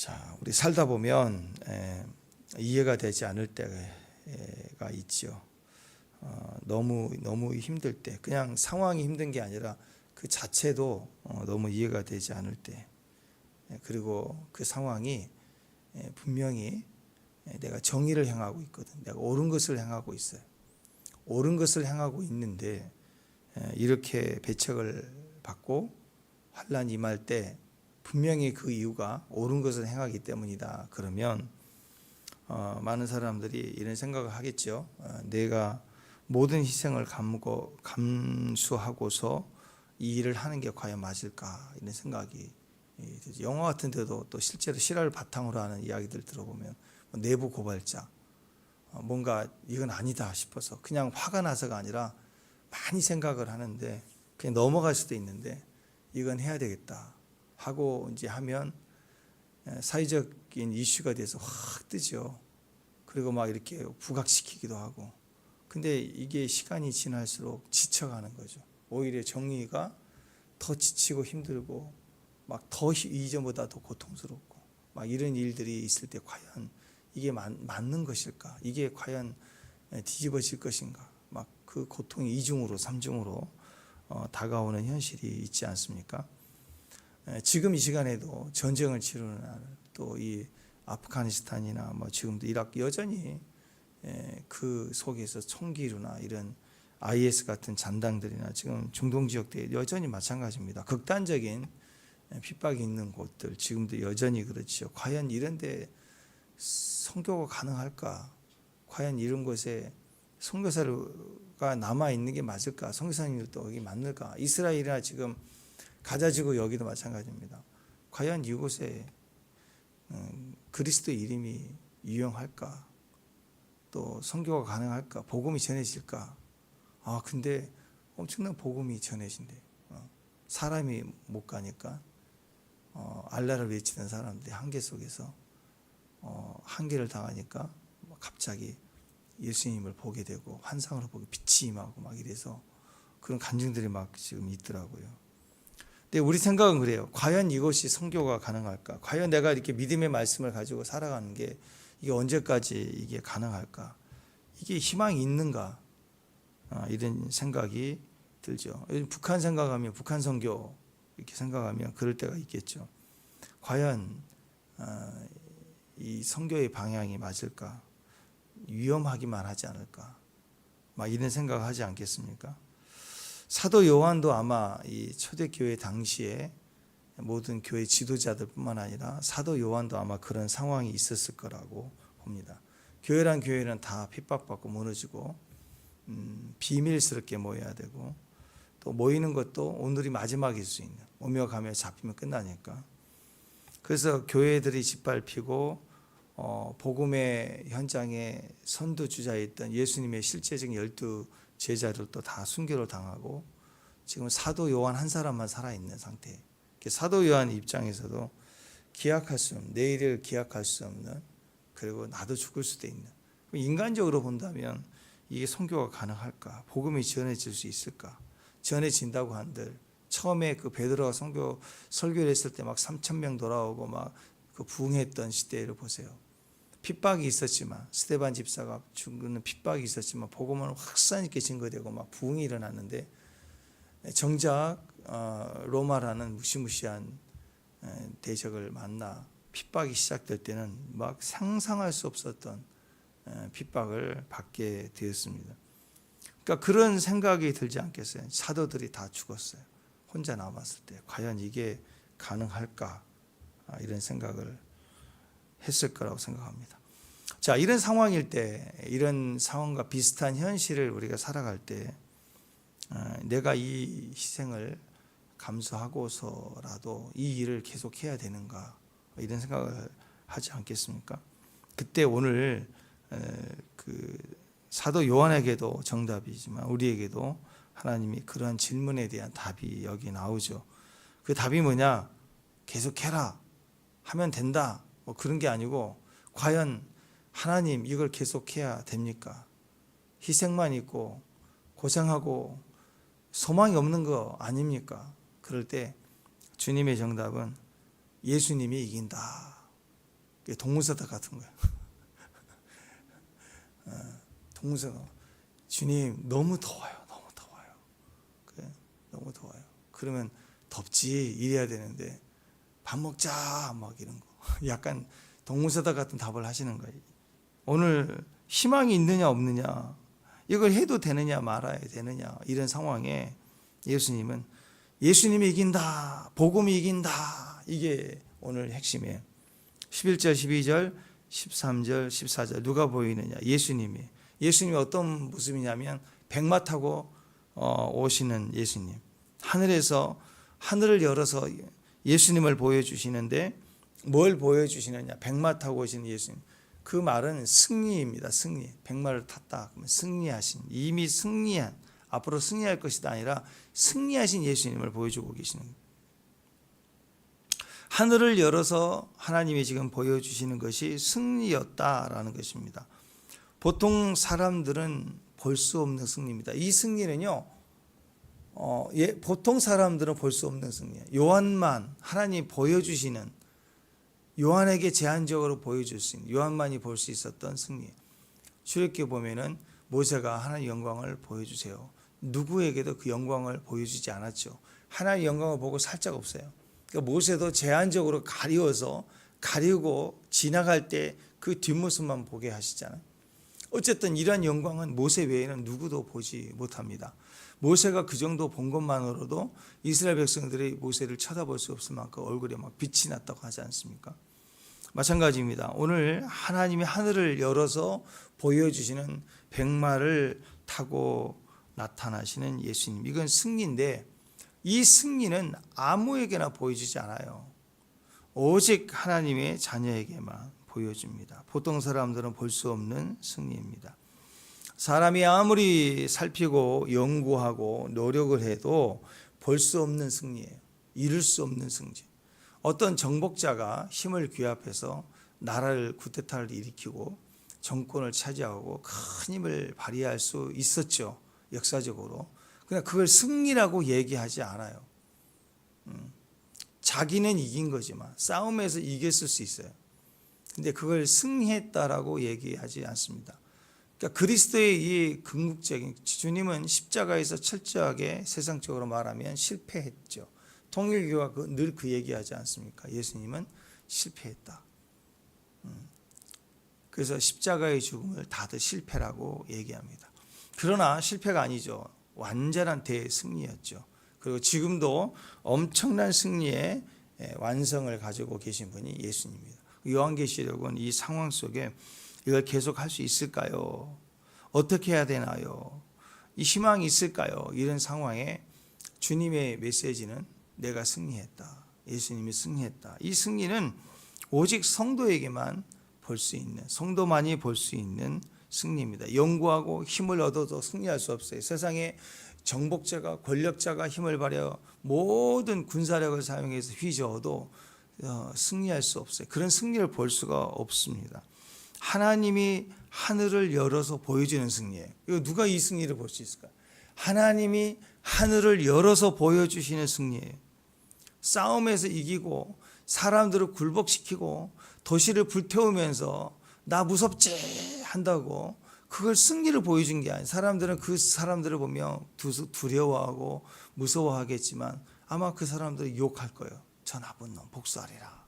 자, 우리 살다 보면 이해가 되지 않을 때가 있지요. 너무 힘들 때, 그냥 상황이 힘든 게 아니라 그 자체도 너무 이해가 되지 않을 때, 그리고 그 상황이 분명히 내가 정의를 행하고 있거든, 내가 옳은 것을 행하고 있어요. 옳은 것을 행하고 있는데 이렇게 배척을 받고 환난이 임할 때 분명히 그 이유가 옳은 것을 행하기 때문이다. 그러면 많은 사람들이 이런 생각을 하겠죠. 내가 모든 희생을 감수하고서 이 일을 하는 게 과연 맞을까, 이런 생각이 들죠. 영화 같은 데도 또 실제로 실화를 바탕으로 하는 이야기들 들어보면 내부 고발자, 뭔가 이건 아니다 싶어서 그냥 화가 나서가 아니라 많이 생각을 하는데 그냥 넘어갈 수도 있는데 이건 해야 되겠다 하고 이제 하면 사회적인 이슈가 돼서 확 뜨죠. 그리고 막 이렇게 부각시키기도 하고. 근데 이게 시간이 지날수록 지쳐가는 거죠. 오히려 정의가 더 지치고 힘들고 막 더 이전보다 더 고통스럽고 막 이런 일들이 있을 때 과연 이게 맞는 것일까? 이게 과연 뒤집어질 것인가? 막 그 고통이 이중으로 삼중으로 다가오는 현실이 있지 않습니까? 지금 이 시간에도 전쟁을 치르는 또 이 아프가니스탄이나 뭐 지금도 이라크 여전히 그 속에서 총기류나 이런 IS 같은 잔당들이나 지금 중동 지역대 여전히 마찬가지입니다. 극단적인 핍박이 있는 곳들 지금도 여전히 그렇죠. 과연 이런데 선교가 가능할까? 과연 이런 곳에 선교사가 남아 있는 게 맞을까? 선교사님들도 여기 맞을까? 이스라엘이나 지금 가자지구 여기도 마찬가지입니다. 과연 이곳에 그리스도의 이름이 유용할까? 또 선교가 가능할까? 복음이 전해질까? 근데 엄청난 복음이 전해진대. 사람이 못 가니까 알라를 외치던 사람들이 한계 속에서 한계를 당하니까 갑자기 예수님을 보게 되고 환상으로 보고 빛이 임하고 막 이래서 그런 간증들이 막 지금 있더라고요. 근데 우리 생각은 그래요. 과연 이것이 선교가 가능할까? 과연 내가 이렇게 믿음의 말씀을 가지고 살아가는 게 이게 언제까지 이게 가능할까? 이게 희망이 있는가? 이런 생각이 들죠. 북한 생각하면 북한 선교 이렇게 생각하면 그럴 때가 있겠죠. 과연 이 선교의 방향이 맞을까? 위험하기만 하지 않을까? 막 이런 생각을 하지 않겠습니까? 사도 요한도 아마 이 초대교회 당시에 모든 교회 지도자들뿐만 아니라 사도 요한도 아마 그런 상황이 있었을 거라고 봅니다. 교회는 다 핍박받고 무너지고 비밀스럽게 모여야 되고 또 모이는 것도 오늘이 마지막일 수 있는, 오며 가며 잡히면 끝나니까. 그래서 교회들이 짓밟히고 복음의 현장에 선두주자였던 예수님의 실제적인 12 제자들도 다 순교를 당하고 지금 사도 요한 한 사람만 살아있는 상태. 사도 요한 입장에서도 기약할 수 없는, 내일을 기약할 수 없는, 그리고 나도 죽을 수도 있는. 인간적으로 본다면 이게 선교가 가능할까? 복음이 전해질 수 있을까? 전해진다고 한들 처음에 그 베드로가 설교를 했을 때 막 3,000명 돌아오고 막 그 부흥했던 시대를 보세요. 핍박이 있었지만 스데반 집사가 죽는 핍박이 있었지만 복음은 확산 있게 증거되고 막 부흥이 일어났는데 정작 로마라는 무시무시한 대적을 만나 핍박이 시작될 때는 막 상상할 수 없었던 핍박을 받게 되었습니다. 그러니까 그런 생각이 들지 않겠어요? 사도들이 다 죽었어요. 혼자 남았을 때 과연 이게 가능할까? 이런 생각을 했을 거라고 생각합니다. 자, 이런 상황일 때, 이런 상황과 비슷한 현실을 우리가 살아갈 때 내가 이 희생을 감수하고서라도 이 일을 계속해야 되는가, 이런 생각을 하지 않겠습니까? 그때 오늘 그 사도 요한에게도 정답이지만 우리에게도 하나님이 그러한 질문에 대한 답이 여기 나오죠. 그 답이 뭐냐? 계속해라, 하면 된다, 뭐 그런 게 아니고 과연 하나님 이걸 계속해야 됩니까? 희생만 있고 고생하고 소망이 없는 거 아닙니까? 그럴 때 주님의 정답은 예수님이 이긴다, 동문서답 같은 거예요. 동문서답. 주님 너무 더워요. 너무 더워요. 그래, 너무 더워요. 그러면 덥지 이래야 되는데 밥 먹자 막 이런 거. 약간 동문서답 같은 답을 하시는 거예요. 오늘 희망이 있느냐 없느냐, 이걸 해도 되느냐 말아야 되느냐, 이런 상황에 예수님이 이긴다, 복음이 이긴다, 이게 오늘 핵심이에요. 11절 12절 13절 14절 누가 보이느냐, 예수님이 어떤 모습이냐면 백마 타고 오시는 예수님, 하늘에서 하늘을 열어서 예수님을 보여주시는데 뭘 보여주시느냐, 백마 타고 오시는 예수님. 그 말은 승리입니다. 승리. 백마를 탔다 그러면 승리하신, 이미 승리한, 앞으로 승리할 것이다 아니라 승리하신 예수님을 보여주고 계시는 거예요. 하늘을 열어서 하나님이 지금 보여주시는 것이 승리였다라는 것입니다. 보통 사람들은 볼 수 없는 승리입니다. 이 승리는요, 보통 사람들은 볼 수 없는 승리예요. 요한만, 하나님 보여주시는, 요한에게 제한적으로 보여줄 수 있는, 요한만이 볼 수 있었던 승리. 출애굽기에 보면은 모세가 하나님의 영광을 보여주세요. 누구에게도 그 영광을 보여주지 않았죠. 하나님의 영광을 보고 살 자가 없어요. 그러니까 모세도 제한적으로 가리고 지나갈 때 그 뒷모습만 보게 하시잖아요. 어쨌든 이러한 영광은 모세 외에는 누구도 보지 못합니다. 모세가 그 정도 본 것만으로도 이스라엘 백성들이 모세를 쳐다볼 수 없을 만큼 얼굴에 막 빛이 났다고 하지 않습니까? 마찬가지입니다. 오늘 하나님이 하늘을 열어서 보여주시는 백마를 타고 나타나시는 예수님, 이건 승리인데 이 승리는 아무에게나 보여주지 않아요. 오직 하나님의 자녀에게만 보여줍니다. 보통 사람들은 볼 수 없는 승리입니다. 사람이 아무리 살피고 연구하고 노력을 해도 볼 수 없는 승리예요. 이룰 수 없는 승리. 어떤 정복자가 힘을 규합해서 나라를 쿠데타를 일으키고 정권을 차지하고 큰 힘을 발휘할 수 있었죠. 역사적으로. 그냥 그걸 승리라고 얘기하지 않아요. 자기는 이긴 거지만 싸움에서 이겼을 수 있어요. 근데 그걸 승리했다라고 얘기하지 않습니다. 그러니까 그리스도의 이 궁극적인, 주님은 십자가에서 철저하게 세상적으로 말하면 실패했죠. 통일교가 늘 그 얘기하지 않습니까? 예수님은 실패했다. 그래서 십자가의 죽음을 다들 실패라고 얘기합니다. 그러나 실패가 아니죠. 완전한 대승리였죠. 그리고 지금도 엄청난 승리의 완성을 가지고 계신 분이 예수님입니다. 요한계시록은 이 상황 속에 이걸 계속할 수 있을까요? 어떻게 해야 되나요? 이 희망이 있을까요? 이런 상황에 주님의 메시지는 내가 승리했다. 예수님이 승리했다. 이 승리는 오직 성도에게만 볼 수 있는, 성도만이 볼 수 있는 승리입니다. 연구하고 힘을 얻어도 승리할 수 없어요. 세상에 정복자가, 권력자가 힘을 발휘하여 모든 군사력을 사용해서 휘저어도 승리할 수 없어요. 그런 승리를 볼 수가 없습니다. 하나님이 하늘을 열어서 보여주는 승리예요. 이거 누가 이 승리를 볼 수 있을까요? 하나님이 하늘을 열어서 보여주시는 승리예요. 싸움에서 이기고 사람들을 굴복시키고 도시를 불태우면서 나 무섭지 한다고 그걸 승리를 보여준 게 아니에요. 사람들은 그 사람들을 보며 두려워하고 무서워하겠지만 아마 그 사람들이 욕할 거예요. 저 나쁜 놈 복수하리라.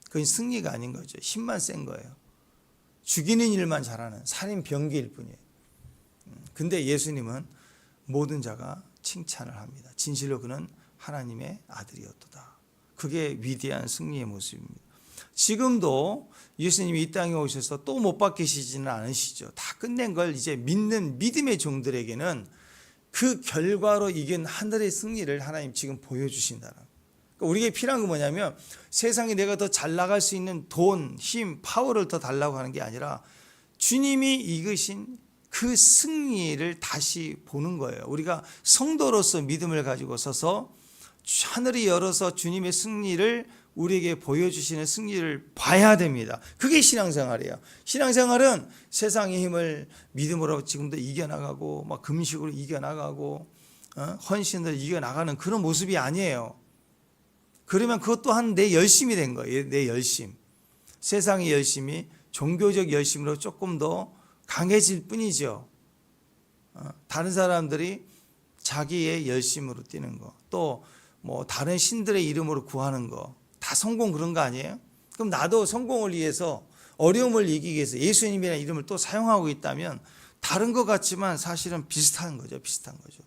그건 승리가 아닌 거죠. 힘만 센 거예요. 죽이는 일만 잘하는 살인 병기일 뿐이에요. 근데 예수님은 모든 자가 칭찬을 합니다. 진실로 그는 하나님의 아들이었도다. 그게 위대한 승리의 모습입니다. 지금도 예수님이 이 땅에 오셔서 또 못 바뀌시지는 않으시죠. 다 끝낸 걸 이제 믿는 믿음의 종들에게는 그 결과로 이긴 하늘의 승리를 하나님 지금 보여주신다는. 그러니까 우리에게 필요한 건 뭐냐면 세상에 내가 더 잘 나갈 수 있는 돈, 힘, 파워를 더 달라고 하는 게 아니라 주님이 이끄신 그 승리를 다시 보는 거예요. 우리가 성도로서 믿음을 가지고 서서 하늘이 열어서 주님의 승리를 우리에게 보여주시는 승리를 봐야 됩니다. 그게 신앙생활이에요. 신앙생활은 세상의 힘을 믿음으로 지금도 이겨나가고 막 금식으로 이겨나가고 헌신으로 이겨나가는 그런 모습이 아니에요. 그러면 그것 또한 내 열심이 된 거예요. 내 열심. 세상의 열심이 종교적 열심으로 조금 더 강해질 뿐이죠. 다른 사람들이 자기의 열심으로 뛰는 거, 또 뭐 다른 신들의 이름으로 구하는 거, 다 성공 그런 거 아니에요? 그럼 나도 성공을 위해서, 어려움을 이기기 위해서 예수님이라는 이름을 또 사용하고 있다면 다른 것 같지만 사실은 비슷한 거죠. 비슷한 거죠.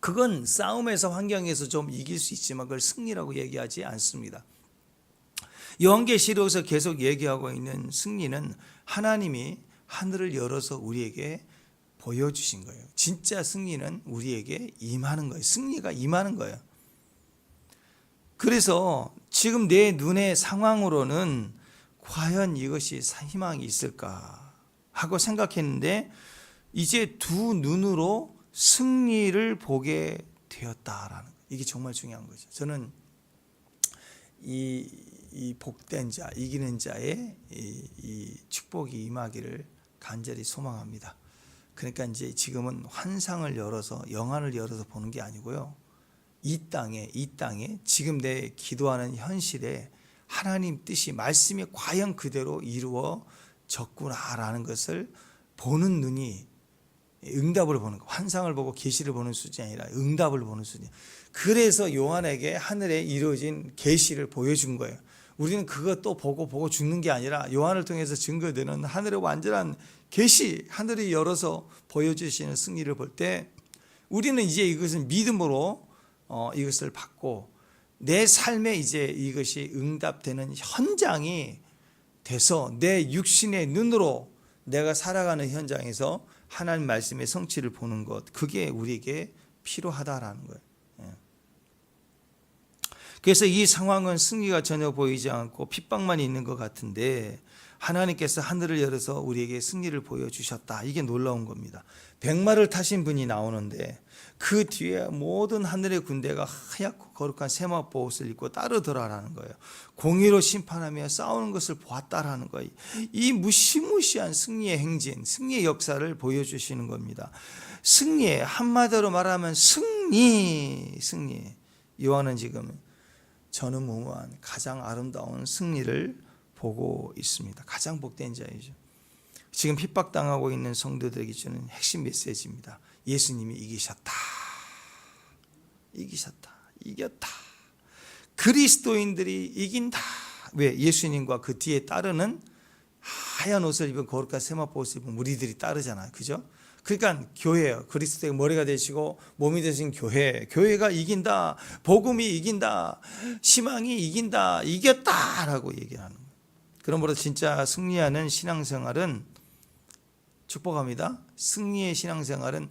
그건 싸움에서, 환경에서 좀 이길 수 있지만 그걸 승리라고 얘기하지 않습니다. 요한계시록에서 계속 얘기하고 있는 승리는 하나님이 하늘을 열어서 우리에게 보여주신 거예요. 진짜 승리는 우리에게 임하는 거예요. 승리가 임하는 거예요. 그래서 지금 내 눈의 상황으로는 과연 이것이 희망이 있을까 하고 생각했는데 이제 두 눈으로 승리를 보게 되었다라는, 이게 정말 중요한 거죠. 저는 이 복된 자, 이기는 자의 이 축복이 임하기를 간절히 소망합니다. 그러니까 이제 지금은 환상을 열어서, 영안을 열어서 보는 게 아니고요, 이 땅에 지금 내 기도하는 현실에 하나님 뜻이, 말씀이 과연 그대로 이루어졌구나라는 것을 보는 눈이, 응답을 보는 거, 환상을 보고 계시를 보는 수준이 아니라 응답을 보는 수준. 그래서 요한에게 하늘에 이루어진 계시를 보여준 거예요. 우리는 그것도 보고 죽는 게 아니라 요한을 통해서 증거되는 하늘의 완전한 계시, 하늘이 열어서 보여주시는 승리를 볼 때 우리는 이제 이것은 믿음으로 이것을 받고 내 삶에 이제 이것이 응답되는 현장이 돼서 내 육신의 눈으로 내가 살아가는 현장에서 하나님 말씀의 성취를 보는 것, 그게 우리에게 필요하다라는 거예요. 그래서 이 상황은 승리가 전혀 보이지 않고 핍박만 있는 것 같은데 하나님께서 하늘을 열어서 우리에게 승리를 보여주셨다. 이게 놀라운 겁니다. 백마를 타신 분이 나오는데 그 뒤에 모든 하늘의 군대가 하얗고 거룩한 세마포 옷을 입고 따르더라라는 거예요. 공의로 심판하며 싸우는 것을 보았다라는 거예요. 이 무시무시한 승리의 행진, 승리의 역사를 보여주시는 겁니다. 승리의, 한마디로 말하면 승리. 요한은 지금 전무후무한 가장 아름다운 승리를 보고 있습니다. 가장 복된 자이죠. 지금 핍박당하고 있는 성도들에게 주는 핵심 메시지입니다. 예수님이 이기셨다. 이겼다. 그리스도인들이 이긴다. 왜? 예수님과 그 뒤에 따르는 하얀 옷을 입은 거룩한 세마포 옷을 입은 무리들이 따르잖아요. 그죠? 그러니까 교회예요. 그리스도의 머리가 되시고 몸이 되신 교회가 이긴다. 복음이 이긴다. 희망이 이긴다. 이겼다라고 얘기를 하는 거예요. 그러므로 진짜 승리하는 신앙생활은, 축복합니다, 승리의 신앙생활은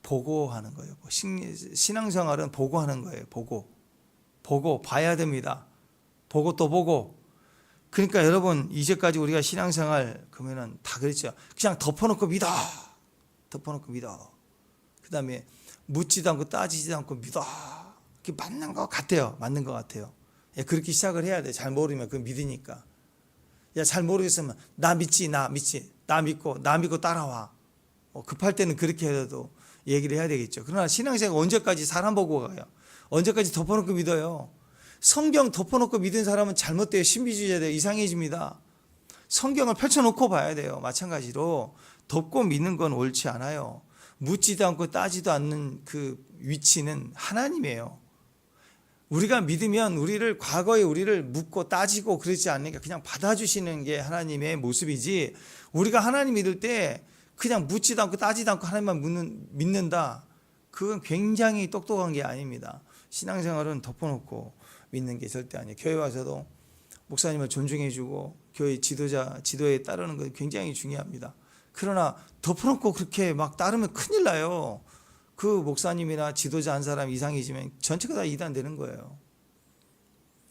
보고하는 거예요. 신앙생활은 보고하는 거예요. 보고 봐야 됩니다. 보고 또 보고. 그러니까 여러분, 이제까지 우리가 신앙생활 그러면은 다 그랬죠. 그냥 덮어놓고 믿어. 그 다음에 묻지도 않고 따지지도 않고 믿어. 그게 맞는 것 같아요. 예, 그렇게 시작을 해야 돼. 잘 모르면 그거 믿으니까. 야, 잘 모르겠으면 나 믿지. 나 믿고 따라와. 급할 때는 그렇게 해도 얘기를 해야 되겠죠. 그러나 신앙생활 언제까지 사람 보고 가요? 언제까지 덮어놓고 믿어요? 성경 덮어놓고 믿은 사람은 잘못돼요. 신비주의자돼요. 이상해집니다. 성경을 펼쳐놓고 봐야 돼요. 마찬가지로 덮고 믿는 건 옳지 않아요. 묻지도 않고 따지도 않는 그 위치는 하나님이에요. 우리가 믿으면 과거에 우리를 묻고 따지고 그러지 않으니까 그냥 받아주시는 게 하나님의 모습이지, 우리가 하나님 믿을 때 그냥 묻지도 않고 따지도 않고 하나님만 믿는다. 그건 굉장히 똑똑한 게 아닙니다. 신앙생활은 덮어놓고 믿는 게 절대 아니에요. 교회 와서도 목사님을 존중해주고 교회 지도에 따르는 건 굉장히 중요합니다. 그러나 덮어놓고 그렇게 막 따르면 큰일 나요. 그 목사님이나 지도자 한 사람 이상해지면 전체가 다 이단되는 거예요.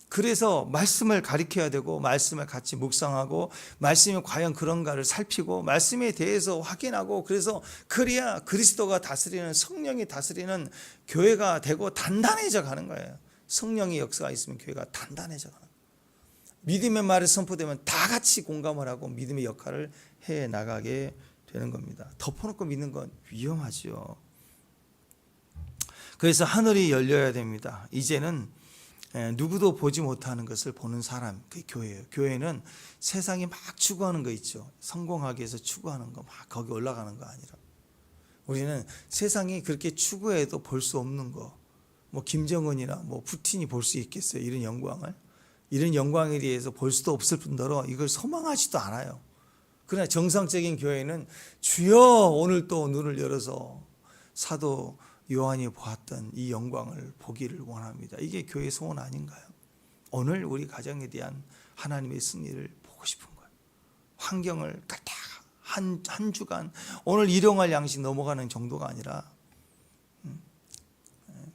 그래서 말씀을 가르쳐야 되고, 말씀을 같이 묵상하고, 말씀이 과연 그런가를 살피고, 말씀에 대해서 확인하고, 그래야 그리스도가 다스리는, 성령이 다스리는 교회가 되고 단단해져 가는 거예요. 성령의 역사가 있으면 교회가 단단해져 가는 거예요. 믿음의 말이 선포되면 다 같이 공감을 하고 믿음의 역할을 해 나가게 되는 겁니다. 덮어놓고 믿는 건 위험하죠. 그래서 하늘이 열려야 됩니다. 이제는 누구도 보지 못하는 것을 보는 사람, 그게 교회예요. 교회는 세상이 막 추구하는 거 있죠. 성공하기 위해서 추구하는 거, 막 거기 올라가는 거 아니라, 우리는 세상이 그렇게 추구해도 볼 수 없는 거, 뭐 김정은이나 뭐 푸틴이 볼 수 있겠어요? 이런 영광을? 이런 영광에 대해서 볼 수도 없을 뿐더러 이걸 소망하지도 않아요. 그러나 정상적인 교회는 주여 오늘 또 눈을 열어서 사도 요한이 보았던 이 영광을 보기를 원합니다. 이게 교회의 소원 아닌가요? 오늘 우리 가정에 대한 하나님의 승리를 보고 싶은 거예요. 환경을 까딱 한 주간 오늘 일용할 양식 넘어가는 정도가 아니라,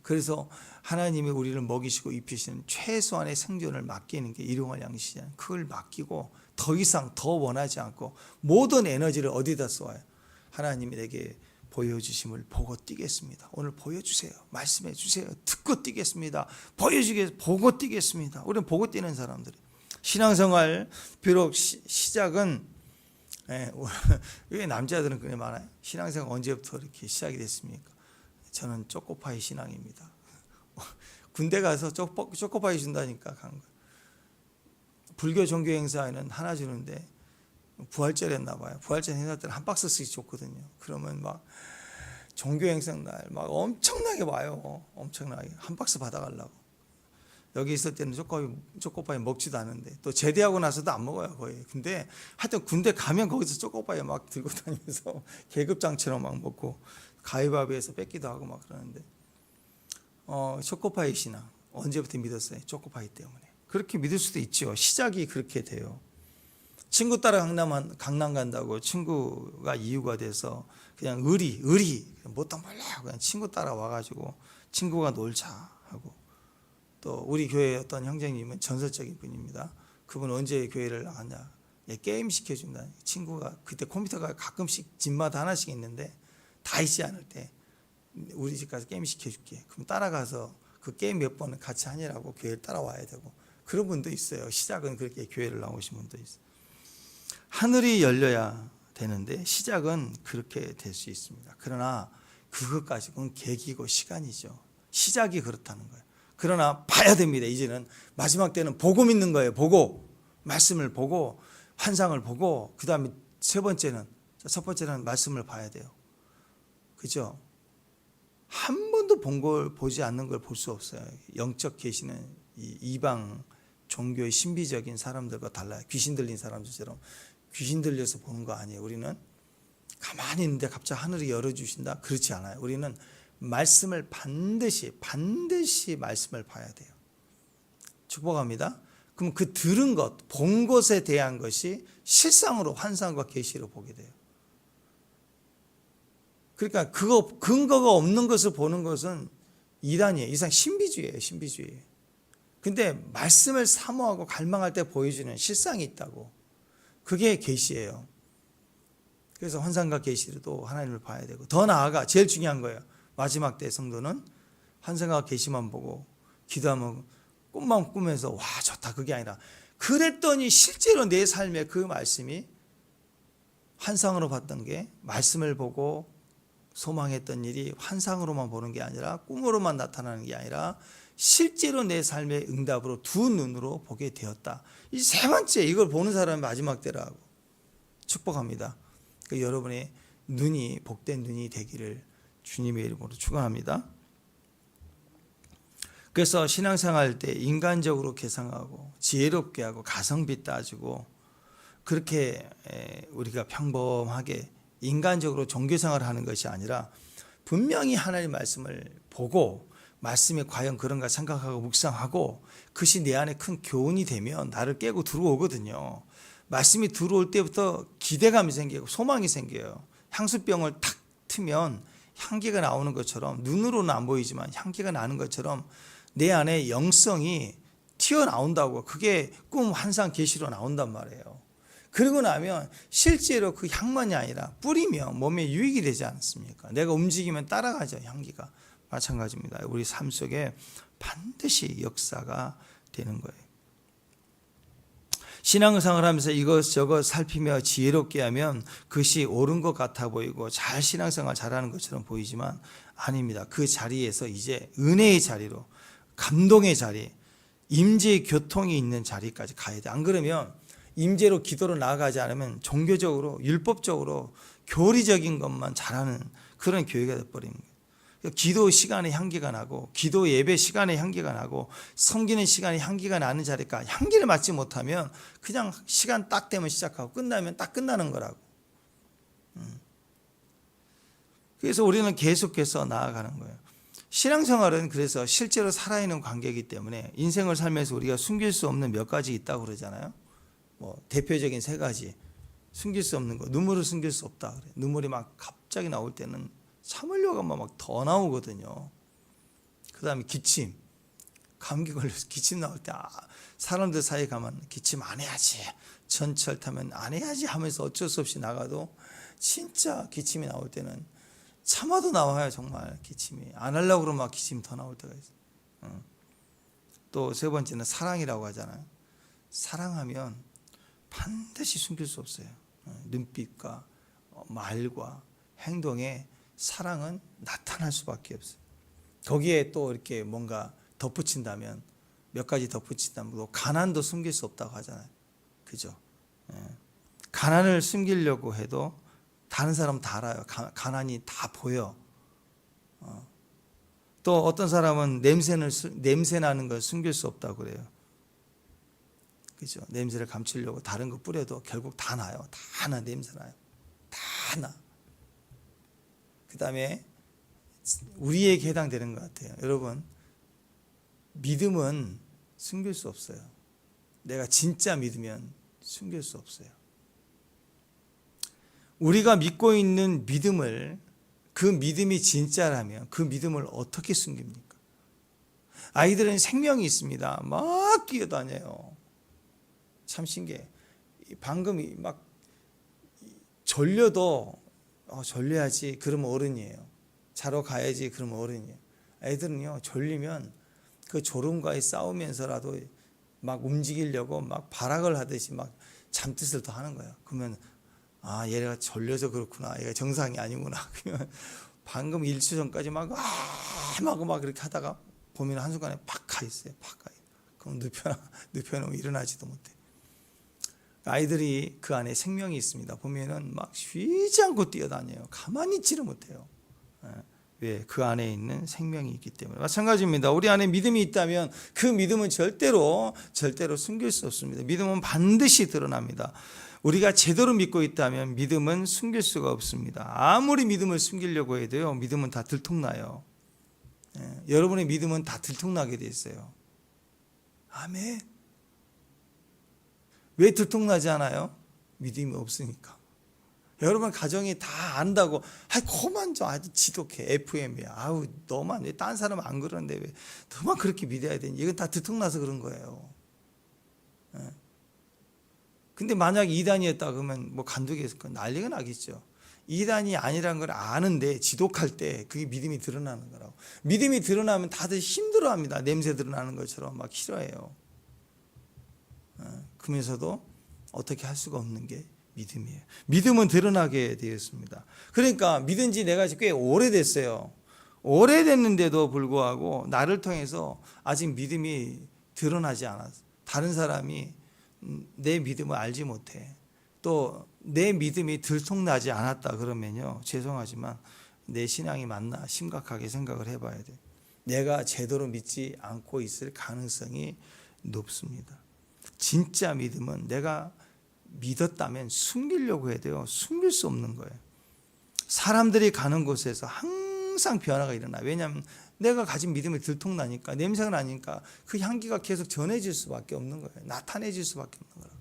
그래서 하나님이 우리를 먹이시고 입히시는 최소한의 생존을 맡기는 게 일용할 양식이잖아요. 그걸 맡기고 더 이상 더 원하지 않고 모든 에너지를 어디다 쏘아요? 하나님이 내게 보여주심을 보고 뛰겠습니다. 오늘 보여주세요. 말씀해 주세요. 듣고 뛰겠습니다. 보고 뛰겠습니다. 우리는 보고 뛰는 사람들이. 신앙생활 비록 시작은, 왜 남자들은 그래 많아요? 신앙생활 언제부터 이렇게 시작이 됐습니까? 저는 초코파이 신앙입니다. 군대 가서 초코파이 준다니까 간 거예요. 불교 종교 행사에는 하나 주는데 부활절이었나 봐요. 부활절 행사 때는 한 박스씩 줬거든요. 그러면 막 종교 행사 날 막 엄청나게 와요. 엄청나게 한 박스 받아가려고. 여기 있을 때는 초코파이 먹지도 않는데, 또 제대하고 나서도 안 먹어요 거의. 근데 하여튼 군대 가면 거기서 초코파이 막 들고 다니면서 계급장처럼 막 먹고 가위바위보해서 뺏기도 하고 막 그러는데, 초코파이 신앙 언제부터 믿었어요? 초코파이 때문에. 그렇게 믿을 수도 있죠. 시작이 그렇게 돼요. 친구 따라 강남 간다고 친구가 이유가 돼서 그냥 의리 못다 몰라 그냥 친구 따라 와가지고 친구가 놀자 하고. 또 우리 교회 어떤 형제님은 전설적인 분입니다. 그분 언제 교회를 나갔냐? 게임 시켜준다. 친구가 그때 컴퓨터가 가끔씩 집마다 하나씩 있는데 다 있지 않을 때 우리 집 가서 게임 시켜줄게. 그럼 따라가서 그 게임 몇 번 같이 하느라고 교회를 따라와야 되고, 그런 분도 있어요. 시작은 그렇게 교회를 나오신 분도 있어요. 하늘이 열려야 되는데 시작은 그렇게 될 수 있습니다. 그러나 그것까지 그건 계기고 시간이죠. 시작이 그렇다는 거예요. 그러나 봐야 됩니다. 이제는 마지막 때는 보고 믿는 거예요. 보고 말씀을 보고 환상을 보고, 그 다음에 첫 번째는 말씀을 봐야 돼요. 그죠? 한 번도 보지 않는 걸 볼 수 없어요. 영적 계시는 이 이방 종교의 신비적인 사람들과 달라요. 귀신 들린 사람들처럼 귀신 들려서 보는 거 아니에요. 우리는 가만히 있는데 갑자기 하늘이 열어주신다? 그렇지 않아요. 우리는 말씀을 반드시 말씀을 봐야 돼요. 축복합니다. 그럼 그 들은 것, 본 것에 대한 것이 실상으로 환상과 계시로 보게 돼요. 그러니까 근거가 없는 것을 보는 것은 이단이에요. 이상 신비주의예요. 신비주의. 근데 말씀을 사모하고 갈망할 때 보여주는 실상이 있다고. 그게 계시예요. 그래서 환상과 계시로도 하나님을 봐야 되고, 더 나아가 제일 중요한 거예요. 마지막 때 성도는 환상과 계시만 보고 기도하면 꿈만 꾸면서 와 좋다, 그게 아니라 그랬더니 실제로 내 삶에 그 말씀이 환상으로 봤던 게, 말씀을 보고 소망했던 일이 환상으로만 보는 게 아니라 꿈으로만 나타나는 게 아니라 실제로 내 삶의 응답으로 두 눈으로 보게 되었다. 이 세 번째, 이걸 보는 사람이 마지막 때라고. 축복합니다. 그러니까 여러분의 눈이 복된 눈이 되기를 주님의 이름으로 축원합니다. 그래서 신앙생활 할 때 인간적으로 계상하고 지혜롭게 하고 가성비 따지고 그렇게 우리가 평범하게 인간적으로 종교생활을 하는 것이 아니라 분명히 하나님의 말씀을 보고 말씀이 과연 그런가 생각하고 묵상하고 그것이 내 안에 큰 교훈이 되면 나를 깨고 들어오거든요. 말씀이 들어올 때부터 기대감이 생기고 소망이 생겨요. 향수병을 탁 트면 향기가 나오는 것처럼, 눈으로는 안 보이지만 향기가 나는 것처럼 내 안에 영성이 튀어나온다고. 그게 꿈, 환상, 계시로 나온단 말이에요. 그러고 나면 실제로 그 향만이 아니라 뿌리면 몸에 유익이 되지 않습니까? 내가 움직이면 따라가죠. 향기가. 마찬가지입니다. 우리 삶 속에 반드시 역사가 되는 거예요. 신앙생활을 하면서 이것저것 살피며 지혜롭게 하면 그것이 옳은 것 같아 보이고 잘 신앙생활 잘하는 것처럼 보이지만 아닙니다. 그 자리에서 이제 은혜의 자리로, 감동의 자리, 임재의 교통이 있는 자리까지 가야 돼. 안 그러면 임재로 기도로 나아가지 않으면 종교적으로 율법적으로 교리적인 것만 잘하는 그런 교회가 돼버립니다. 기도 시간에 향기가 나고 기도 예배 시간에 향기가 나고 섬기는 시간에 향기가 나는 자리가 향기를 맡지 못하면 그냥 시간 딱 되면 시작하고 끝나면 딱 끝나는 거라고. 그래서 우리는 계속해서 나아가는 거예요. 신앙생활은 그래서 실제로 살아있는 관계이기 때문에 인생을 살면서 우리가 숨길 수 없는 몇 가지 있다고 그러잖아요. 뭐 대표적인 세 가지. 숨길 수 없는 거. 눈물을 숨길 수 없다 그래. 눈물이 막 갑자기 나올 때는 참으려고 하면 막 더 나오거든요. 그다음에 기침. 감기 걸려서 기침 나올 때 사람들 사이에 가면 기침 안 해야지. 전철 타면 안 해야지 하면서 어쩔 수 없이 나가도 진짜 기침이 나올 때는 참아도 나와요. 정말 기침이. 안 하려고 그러면 막 기침이 더 나올 때가 있어요. 또 세 번째는 사랑이라고 하잖아요. 사랑하면 반드시 숨길 수 없어요. 눈빛과 말과 행동에 사랑은 나타날 수밖에 없어요. 거기에 또 이렇게 뭔가 덧붙인다면 몇 가지 덧붙인다면 또 가난도 숨길 수 없다고 하잖아요. 그죠? 가난을 숨기려고 해도 다른 사람 다 알아요. 가난이 다 보여. 또 어떤 사람은 냄새 나는 걸 숨길 수 없다고 그래요. 그죠? 냄새를 감추려고 다른 거 뿌려도 결국 다 나요. 다 나, 냄새 나요. 다 나. 그 다음에 우리에게 해당되는 것 같아요. 여러분, 믿음은 숨길 수 없어요. 내가 진짜 믿으면 숨길 수 없어요. 우리가 믿고 있는 믿음을, 그 믿음이 진짜라면 그 믿음을 어떻게 숨깁니까? 아이들은 생명이 있습니다. 막 뛰어다녀요. 참 신기해. 방금 막 졸려도 졸려야지 그러면 어른이에요. 자러 가야지 그러면 어른이에요. 애들은요 졸리면 그 졸음과의 싸우면서라도 막 움직이려고 막 발악을 하듯이 막 잠뜻을 더 하는 거예요. 그러면 얘가 졸려서 그렇구나. 얘가 정상이 아니구나. 그러면 방금 1초 전까지 막 그렇게 하다가 보면 한순간에 팍 가 있어요. 팍 가 있어요. 그럼 눕혀놓으면 일어나지도 못해. 아이들이 그 안에 생명이 있습니다. 보면은 막 쉬지 않고 뛰어다녀요. 가만히 있지를 못해요. 왜? 그 안에 있는 생명이 있기 때문에. 마찬가지입니다. 우리 안에 믿음이 있다면 그 믿음은 절대로 숨길 수 없습니다. 믿음은 반드시 드러납니다. 우리가 제대로 믿고 있다면 믿음은 숨길 수가 없습니다. 아무리 믿음을 숨기려고 해도요, 믿음은 다 들통나요. 여러분의 믿음은 다 들통나게 돼 있어요. 아멘. 왜 들통나지 않아요? 믿음이 없으니까. 여러분 가정이 다 안다고, 그만 좀 아주 지독해. FM이야. 너만 왜 딴 사람은 안 그러는데 왜 너만 그렇게 믿어야 되니? 이건 다 들통나서 그런 거예요. 근데 만약 이단이었다 그러면 뭐 간독에서 난리가 나겠죠. 이단이 아니라는 걸 아는데 지독할 때 그게 믿음이 드러나는 거라고. 믿음이 드러나면 다들 힘들어합니다. 냄새 드러나는 것처럼 막 싫어해요. 그러면서도 어떻게 할 수가 없는 게 믿음이에요. 믿음은 드러나게 되었습니다. 그러니까 믿은 지 내가 꽤 오래됐어요. 오래됐는데도 불구하고 나를 통해서 아직 믿음이 드러나지 않았어. 다른 사람이 내 믿음을 알지 못해. 또 내 믿음이 들통나지 않았다 그러면요, 죄송하지만 내 신앙이 맞나 심각하게 생각을 해봐야 돼. 내가 제대로 믿지 않고 있을 가능성이 높습니다. 진짜 믿음은 내가 믿었다면 숨기려고 해야 돼요. 숨길 수 없는 거예요. 사람들이 가는 곳에서 항상 변화가 일어나. 왜냐하면 내가 가진 믿음이 들통나니까, 냄새가 나니까 그 향기가 계속 전해질 수밖에 없는 거예요. 나타내질 수밖에 없는 거라고.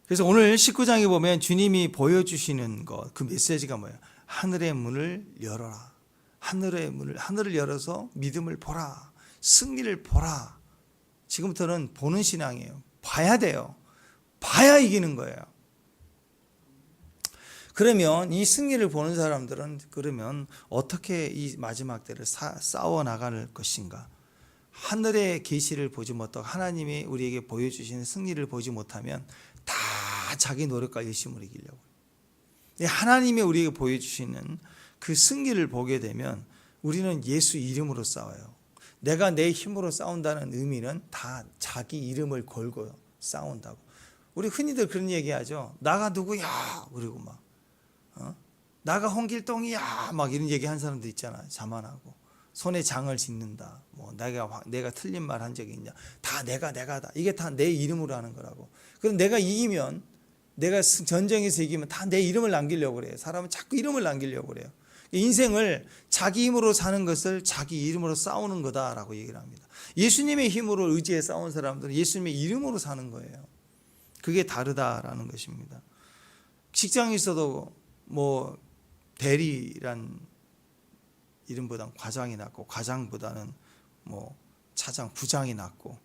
그래서 오늘 19장에 보면 주님이 보여주시는 것, 그 메시지가 뭐예요? 하늘의 문을 열어라. 하늘을 열어서 믿음을 보라. 승리를 보라. 지금부터는 보는 신앙이에요. 봐야 돼요. 봐야 이기는 거예요. 그러면 이 승리를 보는 사람들은 그러면 어떻게 이 마지막 때를 싸워 나갈 것인가? 하늘의 계시를 보지 못하고 하나님이 우리에게 보여주시는 승리를 보지 못하면 다 자기 노력과 열심으로 이기려고. 하나님이 우리에게 보여주시는 그 승리를 보게 되면 우리는 예수 이름으로 싸워요. 내가 내 힘으로 싸운다는 의미는 다 자기 이름을 걸고 싸운다고. 우리 흔히들 그런 얘기하죠. 나가 누구야? 그리고 막 나가 홍길동이야 막 이런 얘기 한 사람도 있잖아. 자만하고 손에 장을 짓는다. 뭐 내가 틀린 말 한 적이 있냐? 다 내가다. 이게 다 내 이름으로 하는 거라고. 그럼 내가 이기면, 내가 전쟁에서 이기면 다 내 이름을 남기려고 그래요. 사람은 자꾸 이름을 남기려고 그래요. 인생을 자기 힘으로 사는 것을 자기 이름으로 싸우는 거다라고 얘기를 합니다. 예수님의 힘으로 의지해 싸운 사람들은 예수님의 이름으로 사는 거예요. 그게 다르다라는 것입니다. 직장에서도 뭐 대리란 이름보다는 과장이 낫고, 과장보다는 뭐 차장, 부장이 낫고,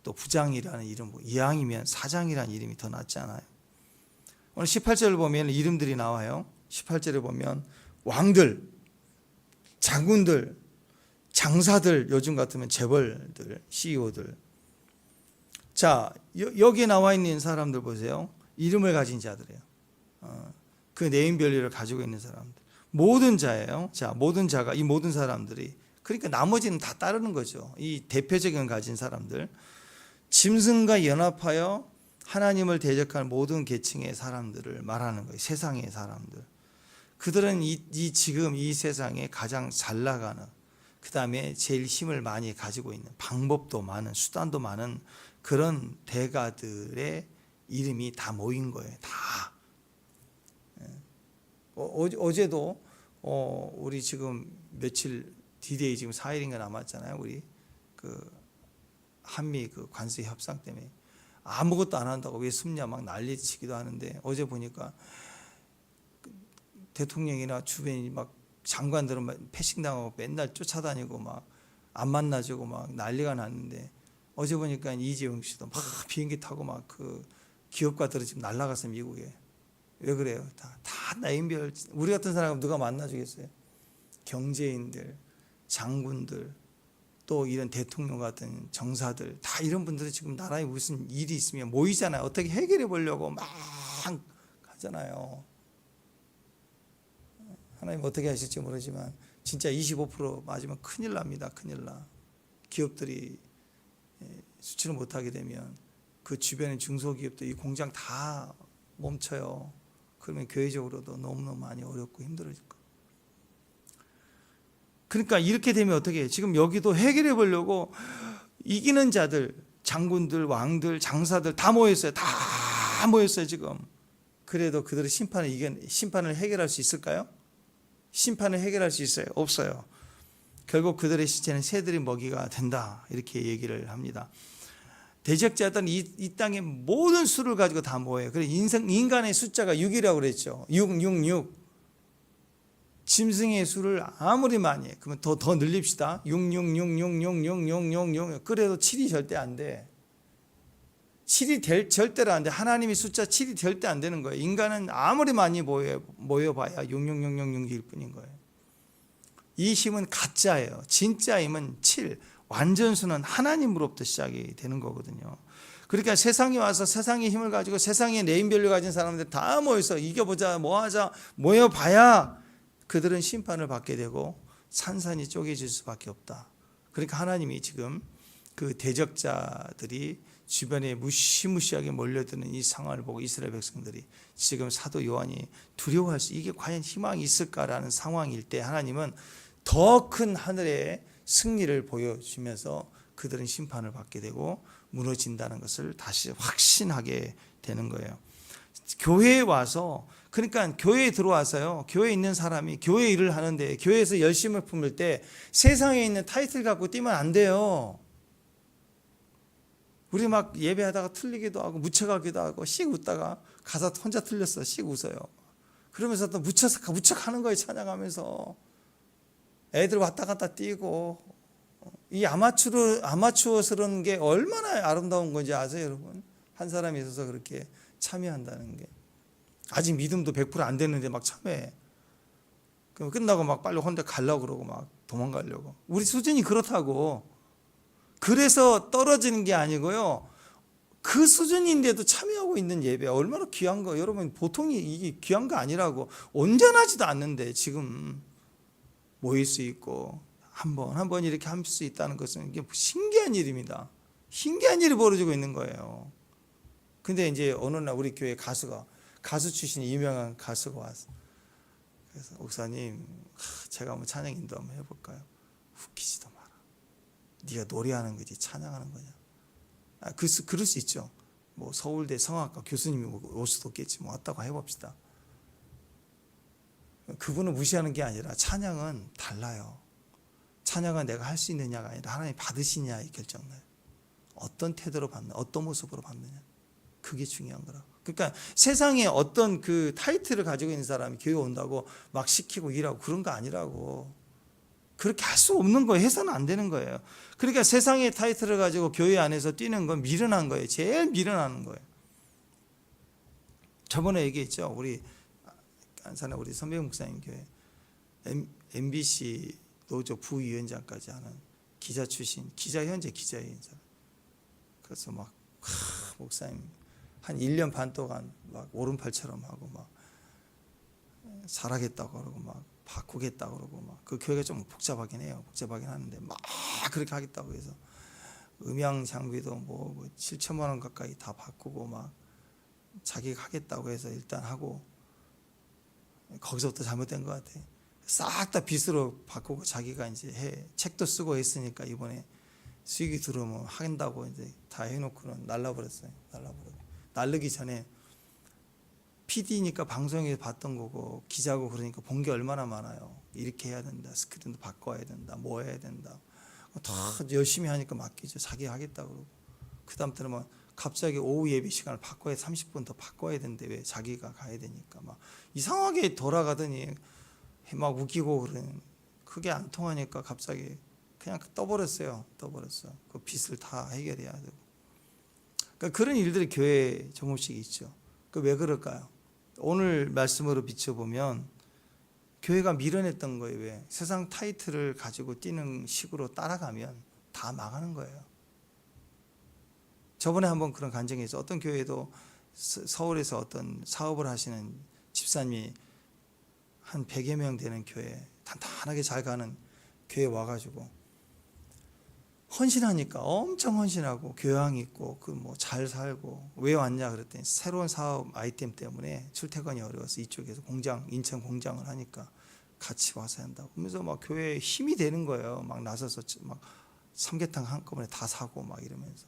또 부장이라는 이름, 이왕이면 사장이라는 이름이 더 낫지 않아요? 오늘 18절을 보면 이름들이 나와요. 18절에 보면 왕들, 장군들, 장사들, 요즘 같으면 재벌들, CEO들. 자, 여기에 나와 있는 사람들 보세요. 이름을 가진 자들이에요. 그 네임밸류를 가지고 있는 사람들. 모든 자예요. 자, 모든 자가, 이 모든 사람들이, 그러니까 나머지는 다 따르는 거죠. 이 대표적인 가진 사람들. 짐승과 연합하여 하나님을 대적할 모든 계층의 사람들을 말하는 거예요. 세상의 사람들. 그들은 지금 이 세상에 가장 잘 나가는, 그 다음에 제일 힘을 많이 가지고 있는, 방법도 많은, 수단도 많은 그런 대가들의 이름이 다 모인 거예요. 다. 어제도 우리 지금 며칠 D-Day 지금 4일인가 남았잖아요. 우리 그 한미 그 관세 협상 때문에 아무것도 안 한다고 왜 숨냐 막 난리치기도 하는데, 어제 보니까 대통령이나 주변이 막 장관들은 막 패싱당하고 맨날 쫓아다니고 막 안 만나주고 막 난리가 났는데, 어제 보니까 이재용 씨도 막 비행기 타고 막 그 기업가들은 지금 날아갔어요, 미국에. 왜 그래요? 다 네임별. 우리 같은 사람은 누가 만나주겠어요? 경제인들, 장군들, 또 이런 대통령 같은 정사들, 다 이런 분들은 지금 나라에 무슨 일이 있으면 모이잖아요. 어떻게 해결해 보려고 막 하잖아요. 하나님 어떻게 하실지 모르지만 진짜 25% 맞으면 큰일 납니다. 큰일 나. 기업들이 수출을 못하게 되면 그 주변의 중소기업들, 이 공장 다 멈춰요. 그러면 교회적으로도 너무너무 많이 어렵고 힘들어질 거예요. 그러니까 이렇게 되면 어떻게 해요? 지금 여기도 해결해 보려고 이기는 자들, 장군들, 왕들, 장사들 다 모였어요. 다 모였어요 지금. 그래도 그들의 심판을 해결할 수 있을까요? 심판을 해결할 수 있어요? 없어요. 결국 그들의 시체는 새들이 먹이가 된다, 이렇게 얘기를 합니다. 대적자들은 이 땅의 모든 수를 가지고 다 모여요. 그래서 인간의 숫자가 6이라고 그랬죠. 6. 짐승의 수를 아무리 많이 해. 그러면 더 늘립시다. 6. 그래도 7이 절대 안 돼. 7이 절대로 안 돼. 하나님의 숫자 7이 절대 안 되는 거예요. 인간은 아무리 많이 모여봐야 6일 뿐인 거예요. 이 힘은 가짜예요. 진짜 힘은 7. 완전수는 하나님으로부터 시작이 되는 거거든요. 그러니까 세상에 와서 세상의 힘을 가지고 세상의 네임밸류 가진 사람들 다 모여서 이겨보자, 뭐하자, 모여봐야 그들은 심판을 받게 되고 산산이 쪼개질 수밖에 없다. 그러니까 하나님이 지금 그 대적자들이 주변에 무시무시하게 몰려드는 이 상황을 보고 이스라엘 백성들이 지금 사도 요한이 두려워할 수, 이게 과연 희망이 있을까라는 상황일 때 하나님은 더 큰 하늘의 승리를 보여주면서 그들은 심판을 받게 되고 무너진다는 것을 다시 확신하게 되는 거예요. 교회에 와서, 그러니까 교회에 들어와서요, 교회에 있는 사람이 교회 일을 하는데 교회에서 열심을 품을 때 세상에 있는 타이틀 갖고 뛰면 안 돼요. 우리 막 예배하다가 틀리기도 하고 묻혀가기도 하고 씩 웃다가 가사 혼자 틀렸어 씩 웃어요. 그러면서 또 묻혀가는 거예요. 찬양하면서 애들 왔다 갔다 뛰고, 이 아마추어스러운 게 얼마나 아름다운 건지 아세요, 여러분? 한 사람이 있어서 그렇게 참여한다는 게. 아직 믿음도 100% 안 됐는데 막 참여해. 그럼 끝나고 막 빨리 혼자 가려고 그러고 막 도망가려고. 우리 수준이 그렇다고. 그래서 떨어지는 게 아니고요, 그 수준인데도 참여하고 있는 예배 얼마나 귀한 거. 여러분, 보통이 이게 귀한 거 아니라고. 온전하지도 않는데 지금 모일 수 있고 한 번 이렇게 할 수 있다는 것은 이게 신기한 일입니다. 신기한 일이 벌어지고 있는 거예요. 근데 이제 어느 날 우리 교회 가수 출신 유명한 가수가 왔어. 그래서 목사님, 제가 한번 찬양 인도 한번 해볼까요? 웃기지도 마라. 네가 노래하는 거지 찬양하는 거냐? 그럴 수 있죠. 뭐 서울대 성악과 교수님이 올 수도 있겠지. 뭐 왔다고 해봅시다. 그분을 무시하는 게 아니라 찬양은 달라요. 찬양은 내가 할 수 있느냐가 아니라 하나님 받으시냐의 결정나요. 어떤 태도로 받느냐, 어떤 모습으로 받느냐. 그게 중요한 거라고. 그러니까 세상에 어떤 그 타이틀을 가지고 있는 사람이 교회 온다고 막 시키고 일하고 그런 거 아니라고. 그렇게 할 수 없는 거예요. 해서는 안 되는 거예요. 그러니까 세상의 타이틀을 가지고 교회 안에서 뛰는 건 미련한 거예요. 제일 미련한 거예요. 저번에 얘기했죠. 우리 안산에 우리 선배 목사님 교회 MBC 노조 부위원장까지 하는 기자 출신, 현재 기자인 사람. 그래서 막 목사님 한 1년 반 동안 막 오른팔처럼 하고 막 잘하겠다고 그러고 막 바꾸겠다고 그러고 막 그 교회가 좀 복잡하긴 해요. 복잡하긴 하는데 막 그렇게 하겠다고 해서 음향 장비도 뭐 7천만 원 가까이 다 바꾸고 막 자기가 하겠다고 해서 일단 하고 거기서부터 잘못된 것 같아. 싹 다 빚으로 바꾸고 자기가 이제 책도 쓰고 했으니까 이번에 수익이 들어오면 한다고 이제 다 해놓고는 날라버렸어요. 날르기 전에 PD니까 방송에서 봤던 거고 기자고 그러니까 본 게 얼마나 많아요. 이렇게 해야 된다. 스크린도 바꿔야 된다. 뭐 해야 된다. 다 열심히 하니까 맡기죠. 자기가 하겠다고 그러고. 그 다음부터는 막 갑자기 오후 예배 시간을 바꿔야 30분 더 바꿔야 되는데 왜 자기가 가야 되니까 막 이상하게 돌아가더니 막 웃기고 그러는 그게 안 통하니까 갑자기 그냥 떠버렸어요. 그 빚을 다 해결해야 되고. 그러니까 그런 일들이 교회에 조금씩 있죠. 그 왜 그럴까요? 오늘 말씀으로 비춰보면 교회가 밀어냈던 거예요. 왜? 세상 타이틀을 가지고 뛰는 식으로 따라가면 다 망하는 거예요. 저번에 한번 그런 간증이 있어요. 어떤 교회도 서울에서 어떤 사업을 하시는 집사님이 한 100여 명 되는 교회, 단단하게 잘 가는 교회 와가지고 헌신하니까 엄청 헌신하고 교양 있고 그 뭐 잘 살고 왜 왔냐 그랬더니 새로운 사업 아이템 때문에 출퇴근이 어려워서 이쪽에서 인천 공장을 하니까 같이 와서 한다고 그러면서 막 교회에 힘이 되는 거예요. 막 나서서 막 삼계탕 한꺼번에 다 사고 막 이러면서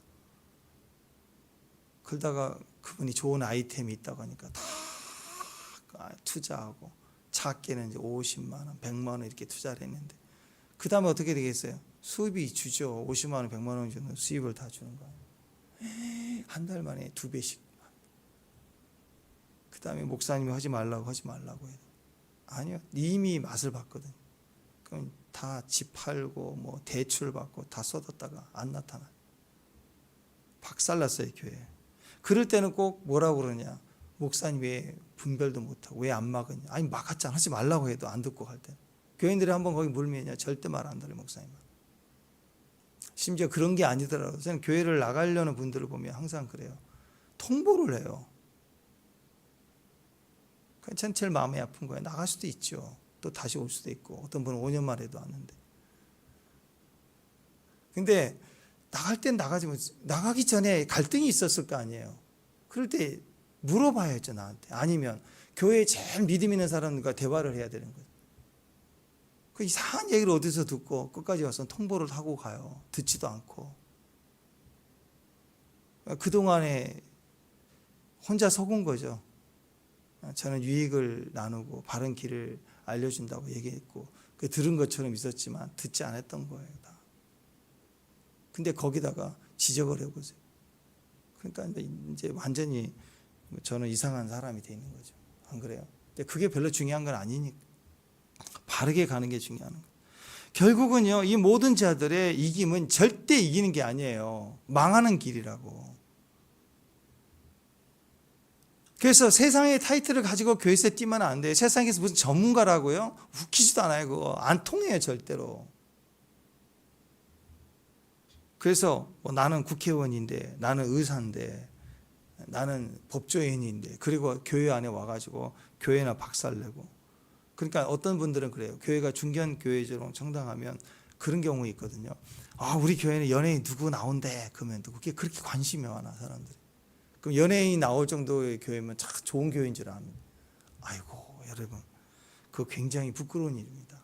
그러다가 그분이 좋은 아이템이 있다고 하니까 다 투자하고 작게는 이제 50만 원, 100만 원 이렇게 투자를 했는데 그 다음에 어떻게 되겠어요? 수입이 주죠. 50만 원, 100만 원 주는 수입을 다 주는 거예요. 한 달 만에 2배씩. 그 다음에 목사님이 하지 말라고 해요. 아니요. 이미 맛을 봤거든요. 그럼 다 집 팔고 뭐 대출 받고 다 쏟았다가 안 나타나요. 박살났어요, 교회. 그럴 때는 꼭 뭐라고 그러냐. 목사님 왜 분별도 못하고 왜 안 막으냐. 아니 막았잖아. 하지 말라고 해도 안 듣고 갈 때. 교인들이 한번 거기 물면요. 절대 말 안 들어요, 목사님. 심지어 그런 게 아니더라고요. 저는 교회를 나가려는 분들을 보면 항상 그래요. 통보를 해요. 전 제일 마음이 아픈 거예요. 나갈 수도 있죠. 또 다시 올 수도 있고 어떤 분은 5년 만에도 왔는데. 근데 나갈 땐 나가지만 나가기 전에 갈등이 있었을 거 아니에요. 그럴 때 물어봐야죠, 나한테. 아니면 교회에 제일 믿음 있는 사람과 대화를 해야 되는 거예요. 그 이상한 얘기를 어디서 듣고 끝까지 와서 통보를 하고 가요. 듣지도 않고. 그동안에 혼자 속은 거죠. 저는 유익을 나누고 바른 길을 알려준다고 얘기했고 그 들은 것처럼 있었지만 듣지 않았던 거예요. 다. 근데 거기다가 지적을 해보세요. 그러니까 이제 완전히 저는 이상한 사람이 돼 있는 거죠. 안 그래요? 근데 그게 별로 중요한 건 아니니까. 바르게 가는 게 중요한 거예요. 결국은요, 이 모든 자들의 이김은 절대 이기는 게 아니에요. 망하는 길이라고. 그래서 세상의 타이틀을 가지고 교회에서 뛰면 안 돼요. 세상에서 무슨 전문가라고요? 웃기지도 않아요. 그거 안 통해요, 절대로. 그래서 뭐 나는 국회의원인데, 나는 의사인데, 나는 법조인인데, 그리고 교회 안에 와가지고 교회나 박살내고. 그러니까 어떤 분들은 그래요. 교회가 중견교회처럼 정당하면 그런 경우 있거든요. 아, 우리 교회는 연예인 누구 나온대. 그러면 그게 그렇게 관심이 많아, 사람들이. 그럼 연예인 나올 정도의 교회면 참 좋은 교회인 줄 압니다. 아이고, 여러분, 그거 굉장히 부끄러운 일입니다.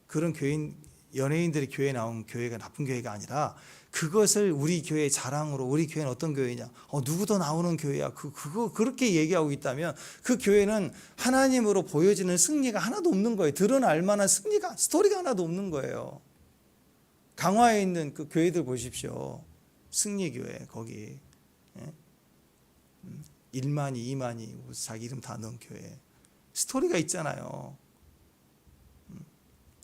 그런 연예인들이 교회에 나온 교회가 나쁜 교회가 아니라 그것을 우리 교회의 자랑으로, 우리 교회는 어떤 교회냐, 누구도 나오는 교회야, 그거 그렇게 얘기하고 있다면 그 교회는 하나님으로 보여지는 승리가 하나도 없는 거예요. 드러날 만한 스토리가 하나도 없는 거예요. 강화에 있는 그 교회들 보십시오. 승리교회 거기 1만이 2만이 자기 이름 다 넣은 교회, 스토리가 있잖아요.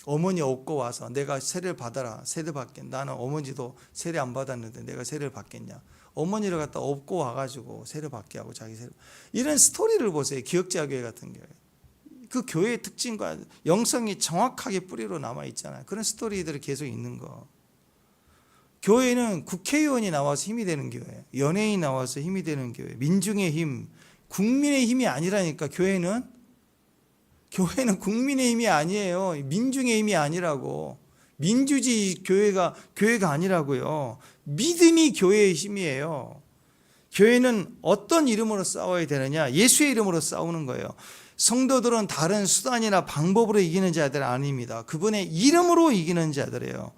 어머니 업고 와서 내가 세례를 받아라, 세례 받겠냐. 나는 어머니도 세례 안 받았는데 내가 세례를 받겠냐. 어머니를 갖다 업고 와가지고 세례 받게 하고 자기 세례. 이런 스토리를 보세요. 기억자 교회 같은 경우에 그 교회의 특징과 영성이 정확하게 뿌리로 남아 있잖아요. 그런 스토리들이 계속 있는 거. 교회는 국회의원이 나와서 힘이 되는 교회, 연예인이 나와서 힘이 되는 교회, 민중의 힘, 국민의 힘이 아니라니까. 교회는 국민의 힘이 아니에요. 민중의 힘이 아니라고. 민주주의 교회가 아니라고요. 믿음이 교회의 힘이에요. 교회는 어떤 이름으로 싸워야 되느냐? 예수의 이름으로 싸우는 거예요. 성도들은 다른 수단이나 방법으로 이기는 자들 아닙니다. 그분의 이름으로 이기는 자들이에요.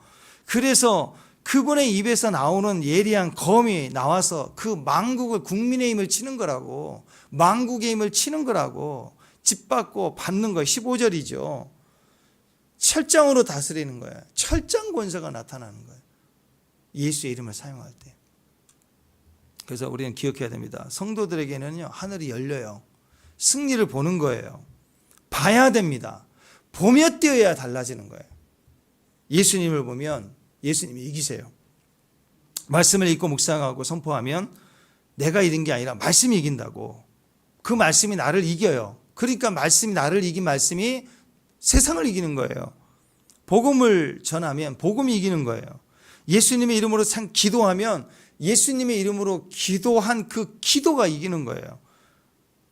그래서 그분의 입에서 나오는 예리한 검이 나와서 그 망국을, 국민의 힘을 치는 거라고. 망국의 힘을 치는 거라고. 짓받고 받는 거예요. 15절이죠. 철장으로 다스리는 거예요. 철장 권세가 나타나는 거예요. 예수의 이름을 사용할 때. 그래서 우리는 기억해야 됩니다. 성도들에게는요, 하늘이 열려요. 승리를 보는 거예요. 봐야 됩니다. 보며 뛰어야 달라지는 거예요. 예수님을 보면 예수님이 이기세요. 말씀을 읽고 묵상하고 선포하면 내가 이긴 게 아니라 말씀이 이긴다고. 그 말씀이 나를 이겨요. 그러니까 말씀이 나를 이긴 말씀이 세상을 이기는 거예요. 복음을 전하면 복음이 이기는 거예요. 예수님의 이름으로 기도하면 예수님의 이름으로 기도한 그 기도가 이기는 거예요.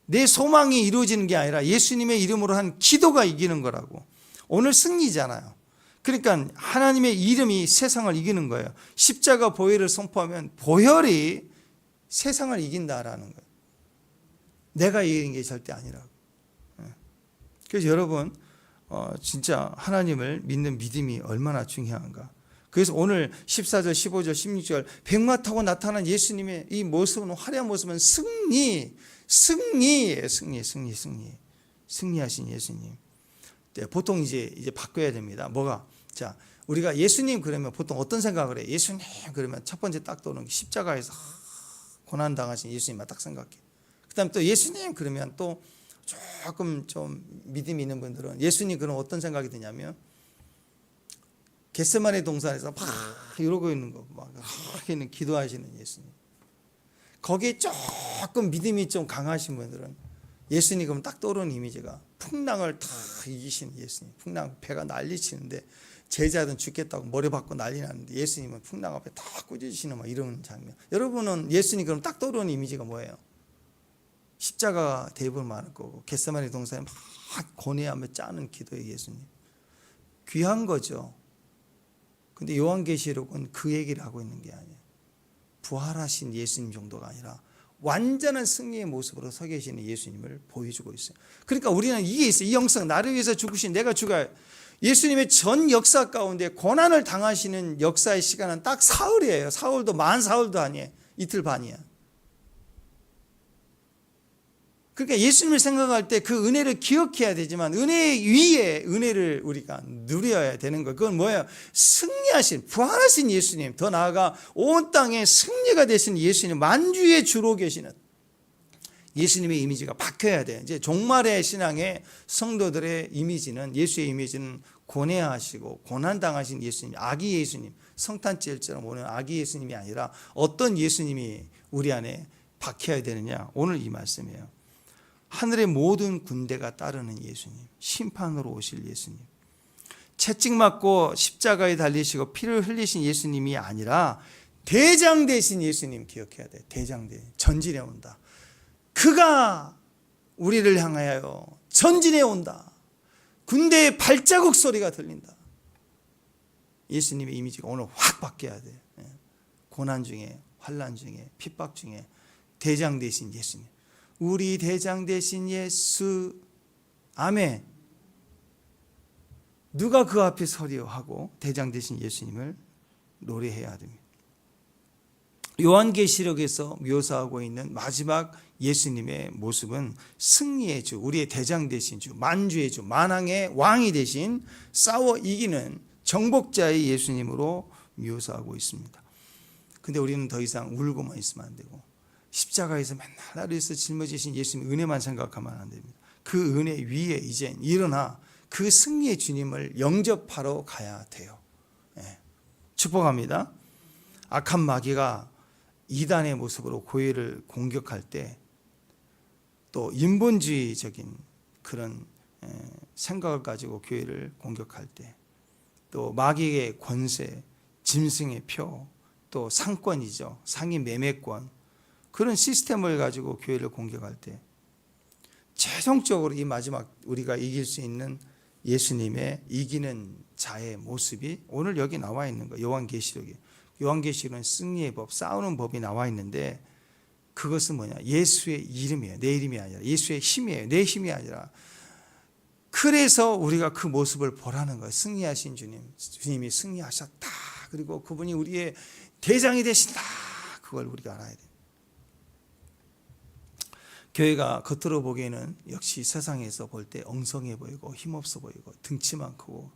내 소망이 이루어지는 게 아니라 예수님의 이름으로 한 기도가 이기는 거라고. 오늘 승리잖아요. 그러니까 하나님의 이름이 세상을 이기는 거예요. 십자가 보혈을 선포하면 보혈이 세상을 이긴다라는 거예요. 내가 이기는 게 절대 아니라고. 그래서 여러분, 진짜 하나님을 믿는 믿음이 얼마나 중요한가. 그래서 오늘 14절, 15절, 16절 백마 타고 나타난 예수님의 이 모습은, 화려한 모습은 승리예요. 승리하신 예수님. 네, 보통 이제 바꿔야 됩니다. 뭐가? 자, 우리가 예수님 그러면 보통 어떤 생각을 해요? 예수님 그러면 첫 번째 딱 떠오르는 게 십자가에서 고난 당하신 예수님만 딱 생각해. 그다음 또 예수님 그러면 또 조금 좀 믿음이 있는 분들은 예수님 그럼 어떤 생각이 드냐면 겟세마네 동산에서 막 이러고 있는 거, 막 있는 기도하시는 예수님. 거기에 조금 믿음이 좀 강하신 분들은 예수님 그럼 딱 떠오르는 이미지가 풍랑을 다 이기신 예수님. 풍랑 배가 난리치는데 제자들은 죽겠다고 머리 받고 난리 났는데 예수님은 풍랑 앞에 다 꾸짖으시는 막 이런 장면. 여러분은 예수님 그럼 딱 떠오르는 이미지가 뭐예요? 십자가가 대부분 많을 거고 겟세마네 동산에 막 고뇌하며 짜는 기도의 예수님. 귀한 거죠. 근데 요한계시록은 그 얘기를 하고 있는 게 아니에요. 부활하신 예수님 정도가 아니라 완전한 승리의 모습으로 서 계시는 예수님을 보여주고 있어요. 그러니까 우리는 이게 있어요. 이 영성, 나를 위해서 죽으신 내가 죽어야. 예수님의 전 역사 가운데 고난을 당하시는 역사의 시간은 딱 사흘이에요. 사흘도 만 사흘도 아니에요. 이틀 반이야. 그러니까 예수님을 생각할 때 그 은혜를 기억해야 되지만 은혜 위에 은혜를 우리가 누려야 되는 거예요. 그건 뭐예요? 승리하신, 부활하신 예수님, 더 나아가 온 땅에 승리가 되신 예수님, 만주의 주로 계시는 예수님의 이미지가 바뀌어야 돼요. 이제 종말의 신앙의 성도들의 이미지는, 예수의 이미지는 고뇌하시고 고난당하신 예수님, 아기 예수님, 성탄절처럼 오는 아기 예수님이 아니라 어떤 예수님이 우리 안에 박혀야 되느냐? 오늘 이 말씀이에요. 하늘의 모든 군대가 따르는 예수님, 심판으로 오실 예수님, 채찍 맞고 십자가에 달리시고 피를 흘리신 예수님이 아니라 대장 되신 예수님 기억해야 돼. 대장 대 전진해 온다. 그가 우리를 향하여 전진해 온다. 군대의 발자국 소리가 들린다. 예수님의 이미지가 오늘 확 바뀌어야 돼요. 고난 중에, 환난 중에, 핍박 중에 대장 되신 예수님, 우리 대장 되신 예수, 아멘. 누가 그 앞에 서리요 하고 대장 되신 예수님을 노래해야 됩니다. 요한계시록에서 묘사하고 있는 마지막 예수님의 모습은 승리의 주, 우리의 대장 되신 주, 만주의 주, 만왕의 왕이 되신 싸워 이기는 정복자의 예수님으로 묘사하고 있습니다. 근데 우리는 더 이상 울고만 있으면 안 되고 십자가에서 맨날 나를 위해서 짊어지신 예수님의 은혜만 생각하면 안 됩니다. 그 은혜 위에 이제 일어나 그 승리의 주님을 영접하러 가야 돼요. 축복합니다. 악한 마귀가 이단의 모습으로 교회를 공격할 때, 또 인본주의적인 그런 생각을 가지고 교회를 공격할 때, 또 마귀의 권세, 짐승의 표, 또 상권이죠, 상위 매매권, 그런 시스템을 가지고 교회를 공격할 때 최종적으로 이 마지막 우리가 이길 수 있는 예수님의 이기는 자의 모습이 오늘 여기 나와 있는 거예요. 요한계시록에. 요한계시록은 승리의 법, 싸우는 법이 나와 있는데, 그것은 뭐냐? 예수의 이름이에요. 내 이름이 아니라 예수의 힘이에요. 내 힘이 아니라. 그래서 우리가 그 모습을 보라는 거예요. 승리하신 주님이 승리하셨다. 그리고 그분이 우리의 대장이 되신다. 그걸 우리가 알아야 돼요. 교회가 겉으로 보기에는 역시 세상에서 볼 때 엉성해 보이고 힘없어 보이고 등치만 크고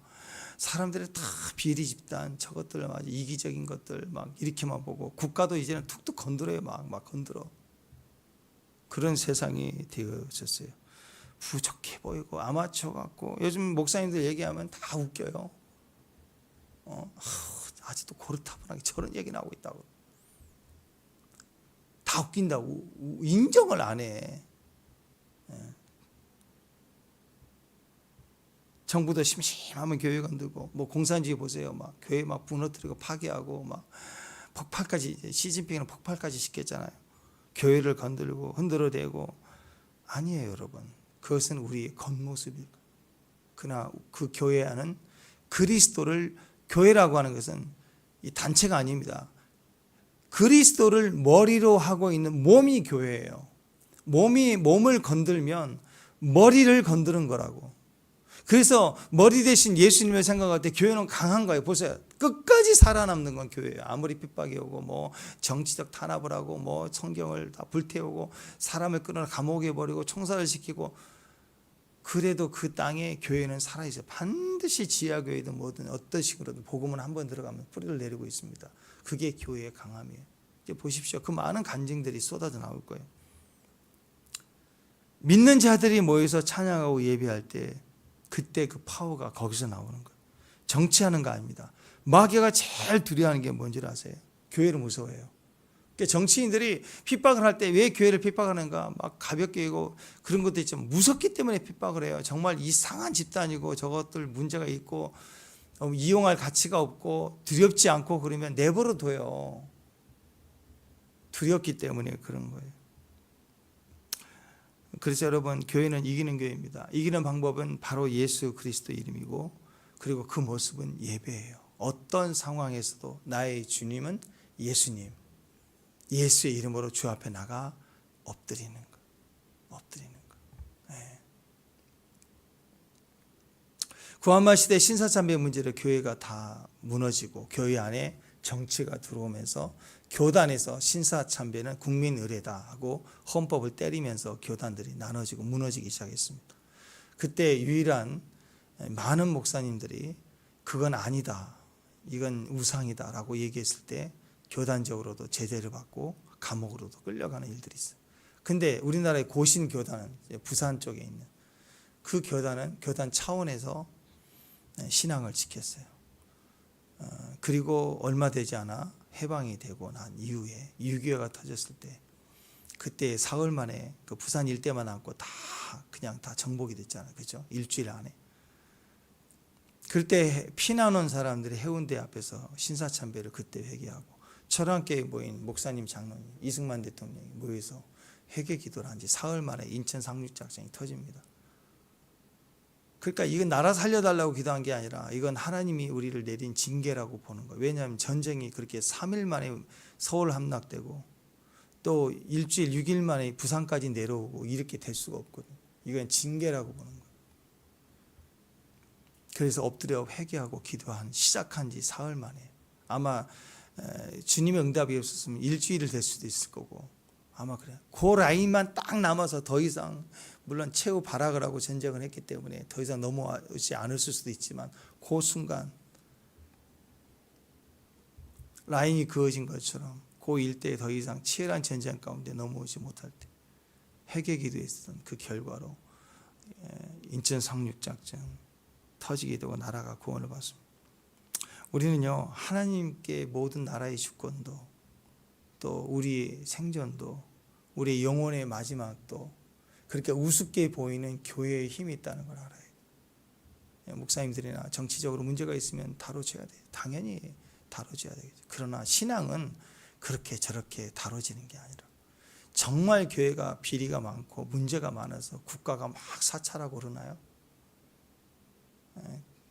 사람들이 다 비리 집단, 저것들 막 이기적인 것들 막 이렇게만 보고, 국가도 이제는 툭툭 건드려요. 막 건드려. 그런 세상이 되어졌어요. 부족해 보이고 아마추어 같고, 요즘 목사님들 얘기하면 다 웃겨요. 아직도 고르타분하게 저런 얘기 나오고 있다고. 다 웃긴다고. 인정을 안 해. 정부도 심심하면 교회 건들고, 뭐 공산주의 보세요. 막 교회 막 무너뜨리고 파괴하고, 막 폭발까지, 시진핑은 폭발까지 시켰잖아요. 교회를 건들고 흔들어대고. 아니에요, 여러분. 그것은 우리의 겉모습이에요. 그러나 그 교회 안은 그리스도를, 교회라고 하는 것은 이 단체가 아닙니다. 그리스도를 머리로 하고 있는 몸이 교회예요. 몸을 건들면 머리를 건드는 거라고. 그래서 머리 대신 예수님을 생각할 때 교회는 강한 거예요. 보세요. 끝까지 살아남는 건 교회예요. 아무리 핍박이 오고, 뭐 정치적 탄압을 하고, 뭐 성경을 다 불태우고, 사람을 끌어 감옥에 버리고 총살을 시키고, 그래도 그 땅에 교회는 살아있어요. 반드시 지하교회든 뭐든 어떤 식으로든 복음은 한번 들어가면 뿌리를 내리고 있습니다. 그게 교회의 강함이에요. 이제 보십시오. 그 많은 간증들이 쏟아져 나올 거예요. 믿는 자들이 모여서 찬양하고 예배할 때, 그때 그 파워가 거기서 나오는 거예요. 정치하는 거 아닙니다. 마귀가 제일 두려워하는 게 뭔지 아세요? 교회를 무서워해요. 그러니까 정치인들이 핍박을 할 때 왜 교회를 핍박하는가? 막 가볍게 하고 그런 것도 있지만 무섭기 때문에 핍박을 해요. 정말 이상한 집단이고 저것들 문제가 있고 이용할 가치가 없고 두렵지 않고 그러면 내버려 둬요. 두렵기 때문에 그런 거예요. 그래서 여러분, 교회는 이기는 교회입니다. 이기는 방법은 바로 예수 그리스도 이름이고, 그리고 그 모습은 예배예요. 어떤 상황에서도 나의 주님은 예수님, 예수의 이름으로 주 앞에 나가 엎드리는 거. 엎드리는 거. 네. 구한말 시대 신사참배 문제로 교회가 다 무너지고, 교회 안에 정치가 들어오면서 교단에서 신사참배는 국민 의례다 하고 헌법을 때리면서 교단들이 나눠지고 무너지기 시작했습니다. 그때 유일한 많은 목사님들이 그건 아니다, 이건 우상이다 라고 얘기했을 때 교단적으로도 제재를 받고 감옥으로도 끌려가는 일들이 있어요. 근데 우리나라의 고신 교단은 부산 쪽에 있는 그 교단은 교단 차원에서 신앙을 지켰어요. 그리고 얼마 되지 않아 해방이 되고 난 이후에 6.25가 터졌을 때, 그때 사흘 만에 그 부산 일대만 남고 다 그냥 다 정복이 됐잖아요. 그죠? 일주일 안에. 그때 피난 온 사람들이 해운대 앞에서 신사참배를 그때 회개하고, 철왕교회에 모인 목사님, 장로님, 이승만 대통령이 모여서 회개 기도를 한 지 사흘 만에 인천 상륙작전이 터집니다. 그러니까 이건 나라 살려달라고 기도한 게 아니라 이건 하나님이 우리를 내린 징계라고 보는 거예요. 왜냐하면 전쟁이 그렇게 3일 만에 서울 함락되고 또 일주일 6일 만에 부산까지 내려오고 이렇게 될 수가 없거든요. 이건 징계라고 보는 거예요. 그래서 엎드려 회개하고 기도한 시작한 지 사흘 만에 아마 주님의 응답이 없었으면 일주일을 될 수도 있을 거고 아마 그래요. 그 라인만 딱 남아서 더 이상 물론 최후 발악을 하고 전쟁을 했기 때문에 더 이상 넘어오지 않을 수도 있지만 그 순간 라인이 그어진 것처럼 그 일대에 더 이상 치열한 전쟁 가운데 넘어오지 못할 때 회개 기도했던 그 결과로 인천 상륙작전 터지게 되고 나라가 구원을 받습니다. 우리는요 하나님께 모든 나라의 주권도 또 우리의 생존도 우리의 영혼의 마지막도 그렇게 우습게 보이는 교회의 힘이 있다는 걸 알아야 돼요. 목사님들이나 정치적으로 문제가 있으면 다뤄줘야 돼요. 당연히 다뤄줘야 되겠죠. 그러나 신앙은 그렇게 저렇게 다뤄지는 게 아니라 정말 교회가 비리가 많고 문제가 많아서 국가가 막 사찰하고 그러나요?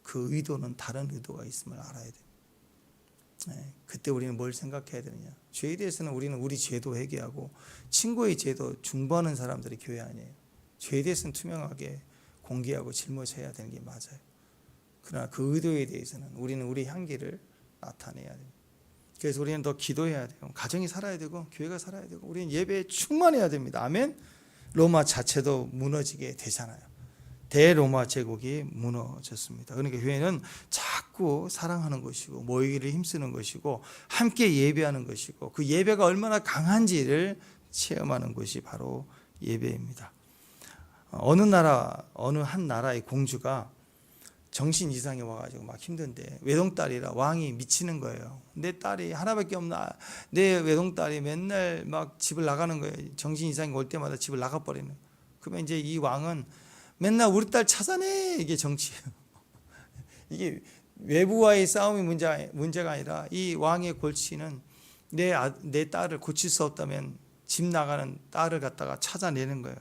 그 의도는 다른 의도가 있음을 알아야 돼요. 그때 우리는 뭘 생각해야 되느냐? 죄에 대해서는 우리는 우리 죄도 회개하고 친구의 죄도 중보하는 사람들이 교회 아니에요. 죄에 대해서는 투명하게 공개하고 짊어져야 되는 게 맞아요. 그러나 그 의도에 대해서는 우리는 우리 향기를 나타내야 돼요. 그래서 우리는 더 기도해야 돼요. 가정이 살아야 되고 교회가 살아야 되고 우리는 예배에 충만해야 됩니다. 아멘. 로마 자체도 무너지게 되잖아요. 대로마 제국이 무너졌습니다. 그러니까 교회는 자꾸 사랑하는 것이고 모이기를 힘쓰는 것이고 함께 예배하는 것이고 그 예배가 얼마나 강한지를 체험하는 것이 바로 예배입니다. 어느 한 나라의 공주가 정신 이상이 와가지고 막 힘든데 외동딸이라 왕이 미치는 거예요. 내 딸이 하나밖에 없나? 내 외동딸이 맨날 막 집을 나가는 거예요. 정신 이상이 올 때마다 집을 나가버리는 거예요. 그러면 이제 이 왕은 맨날 우리 딸 찾아내. 이게 정치예요. 이게 외부와의 싸움이 문제가 아니라 이 왕의 골치는 내 딸을 고칠 수 없다면 집 나가는 딸을 갖다가 찾아내는 거예요.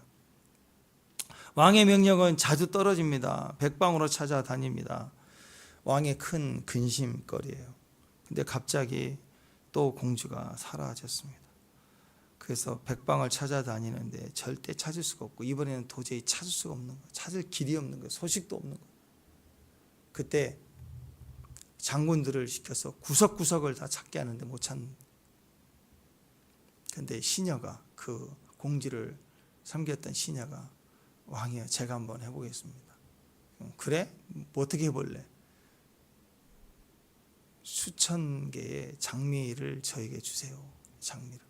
왕의 명령은 자주 떨어집니다. 백방으로 찾아다닙니다. 왕의 큰 근심거리예요. 근데 갑자기 또 공주가 사라졌습니다. 그래서 백방을 찾아다니는데 절대 찾을 수가 없고 이번에는 도저히 찾을 수가 없는 거예요. 찾을 길이 없는 거예요. 소식도 없는 거예요. 그때 장군들을 시켜서 구석구석을 다 찾게 하는데 못 찾는. 그런데 시녀가 그 공주를 섬겼던 시녀가 왕이여 제가 한번 해보겠습니다. 그래? 뭐 어떻게 해볼래? 수천 개의 장미를 저에게 주세요. 장미를.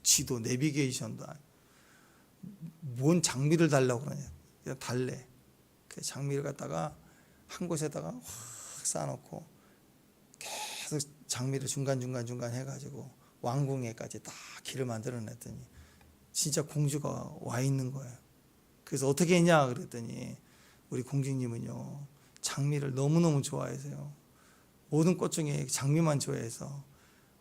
지도 내비게이션도 뭔 장미를 달라고 그러냐. 그냥 달래. 그 장미를 갖다가 한 곳에다가 확 쌓아놓고 계속 장미를 중간중간 해가지고 왕궁에까지 딱 길을 만들어냈더니 진짜 공주가 와 있는 거예요. 그래서 어떻게 했냐 그랬더니 우리 공주님은요 장미를 너무너무 좋아해서요 모든 꽃 중에 장미만 좋아해서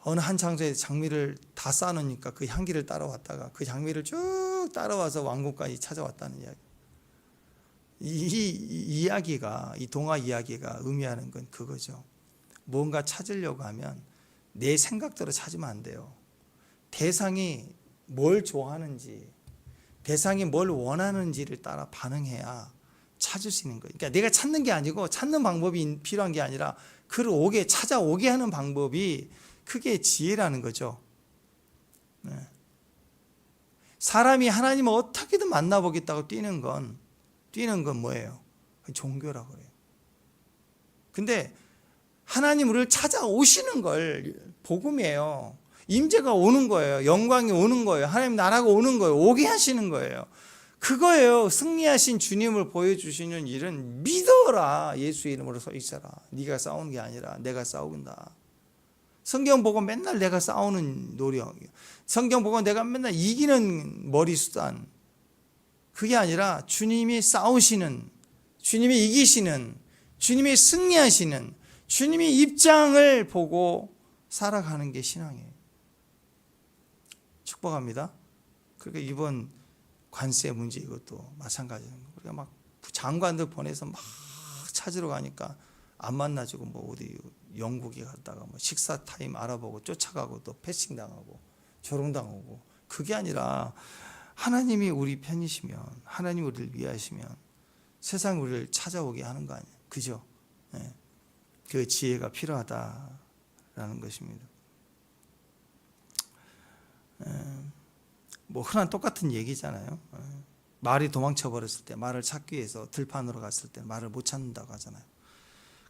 어느 한 장소에 장미를 다 쌓아놓으니까 그 향기를 따라왔다가 그 장미를 쭉 따라와서 왕궁까지 찾아왔다는 이야기. 이 동화 이야기가 의미하는 건 그거죠. 뭔가 찾으려고 하면 내 생각대로 찾으면 안 돼요. 대상이 뭘 좋아하는지, 대상이 뭘 원하는지를 따라 반응해야 찾을 수 있는 거예요. 그러니까 내가 찾는 게 아니고 찾는 방법이 필요한 게 아니라 그를 찾아오게 하는 방법이 그게 지혜라는 거죠. 네. 사람이 하나님을 어떻게든 만나보겠다고 뛰는 건 뭐예요? 종교라고 그래요. 근데 하나님 우리를 찾아오시는 걸 복음이에요. 임재가 오는 거예요. 영광이 오는 거예요. 하나님 나라가 오는 거예요. 오게 하시는 거예요. 그거예요. 승리하신 주님을 보여주시는 일은 믿어라. 예수의 이름으로 서 있어라. 네가 싸우는 게 아니라 내가 싸운다. 성경 보고 맨날 내가 싸우는 노력, 성경 보고 내가 맨날 이기는 머리수단, 그게 아니라 주님이 싸우시는, 주님이 이기시는, 주님이 승리하시는, 주님이 입장을 보고 살아가는 게 신앙이에요. 축복합니다. 그러니까 이번 관세 문제 이것도 마찬가지예요. 우리가 막 장관들 보내서 막 찾으러 가니까 안 만나주고 뭐 어디 영국에 갔다가 뭐 식사 타임 알아보고 쫓아가고 또 패싱 당하고 조롱당하고, 그게 아니라 하나님이 우리 편이시면, 하나님 우리를 위하시면 세상 우리를 찾아오게 하는 거 아니에요. 그죠? 예. 그 지혜가 필요하다라는 것입니다. 뭐 흔한 똑같은 얘기잖아요. 말이 도망쳐 버렸을 때, 말을 찾기 위해서 들판으로 갔을 때 말을 못 찾는다고 하잖아요.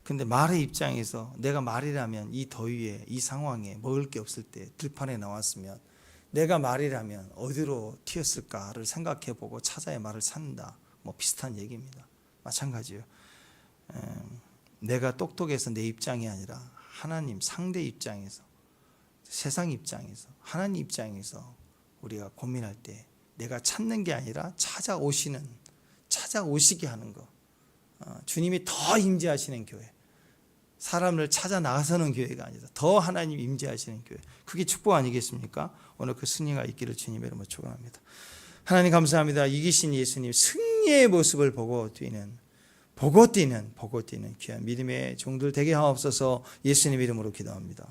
근데 말의 입장에서 내가 말이라면 이 더위에, 이 상황에 먹을 게 없을 때 들판에 나왔으면 내가 말이라면 어디로 튀었을까를 생각해 보고 찾아야 말을 찾는다. 뭐 비슷한 얘기입니다. 마찬가지예요. 내가 똑똑해서 내 입장이 아니라 하나님 상대 입장에서, 세상 입장에서, 하나님 입장에서 우리가 고민할 때 내가 찾는 게 아니라 찾아오시게 하는 거. 주님이 더 임재하시는 교회, 사람을 찾아 나서는 교회가 아니다. 더 하나님 임재하시는 교회, 그게 축복 아니겠습니까? 오늘 그 승리가 있기를 주님의 이름으로 축원합니다. 하나님 감사합니다. 이기신 예수님 승리의 모습을 보고 뛰는 귀한 믿음의 종들 되게 하옵소서. 예수님 이름으로 기도합니다.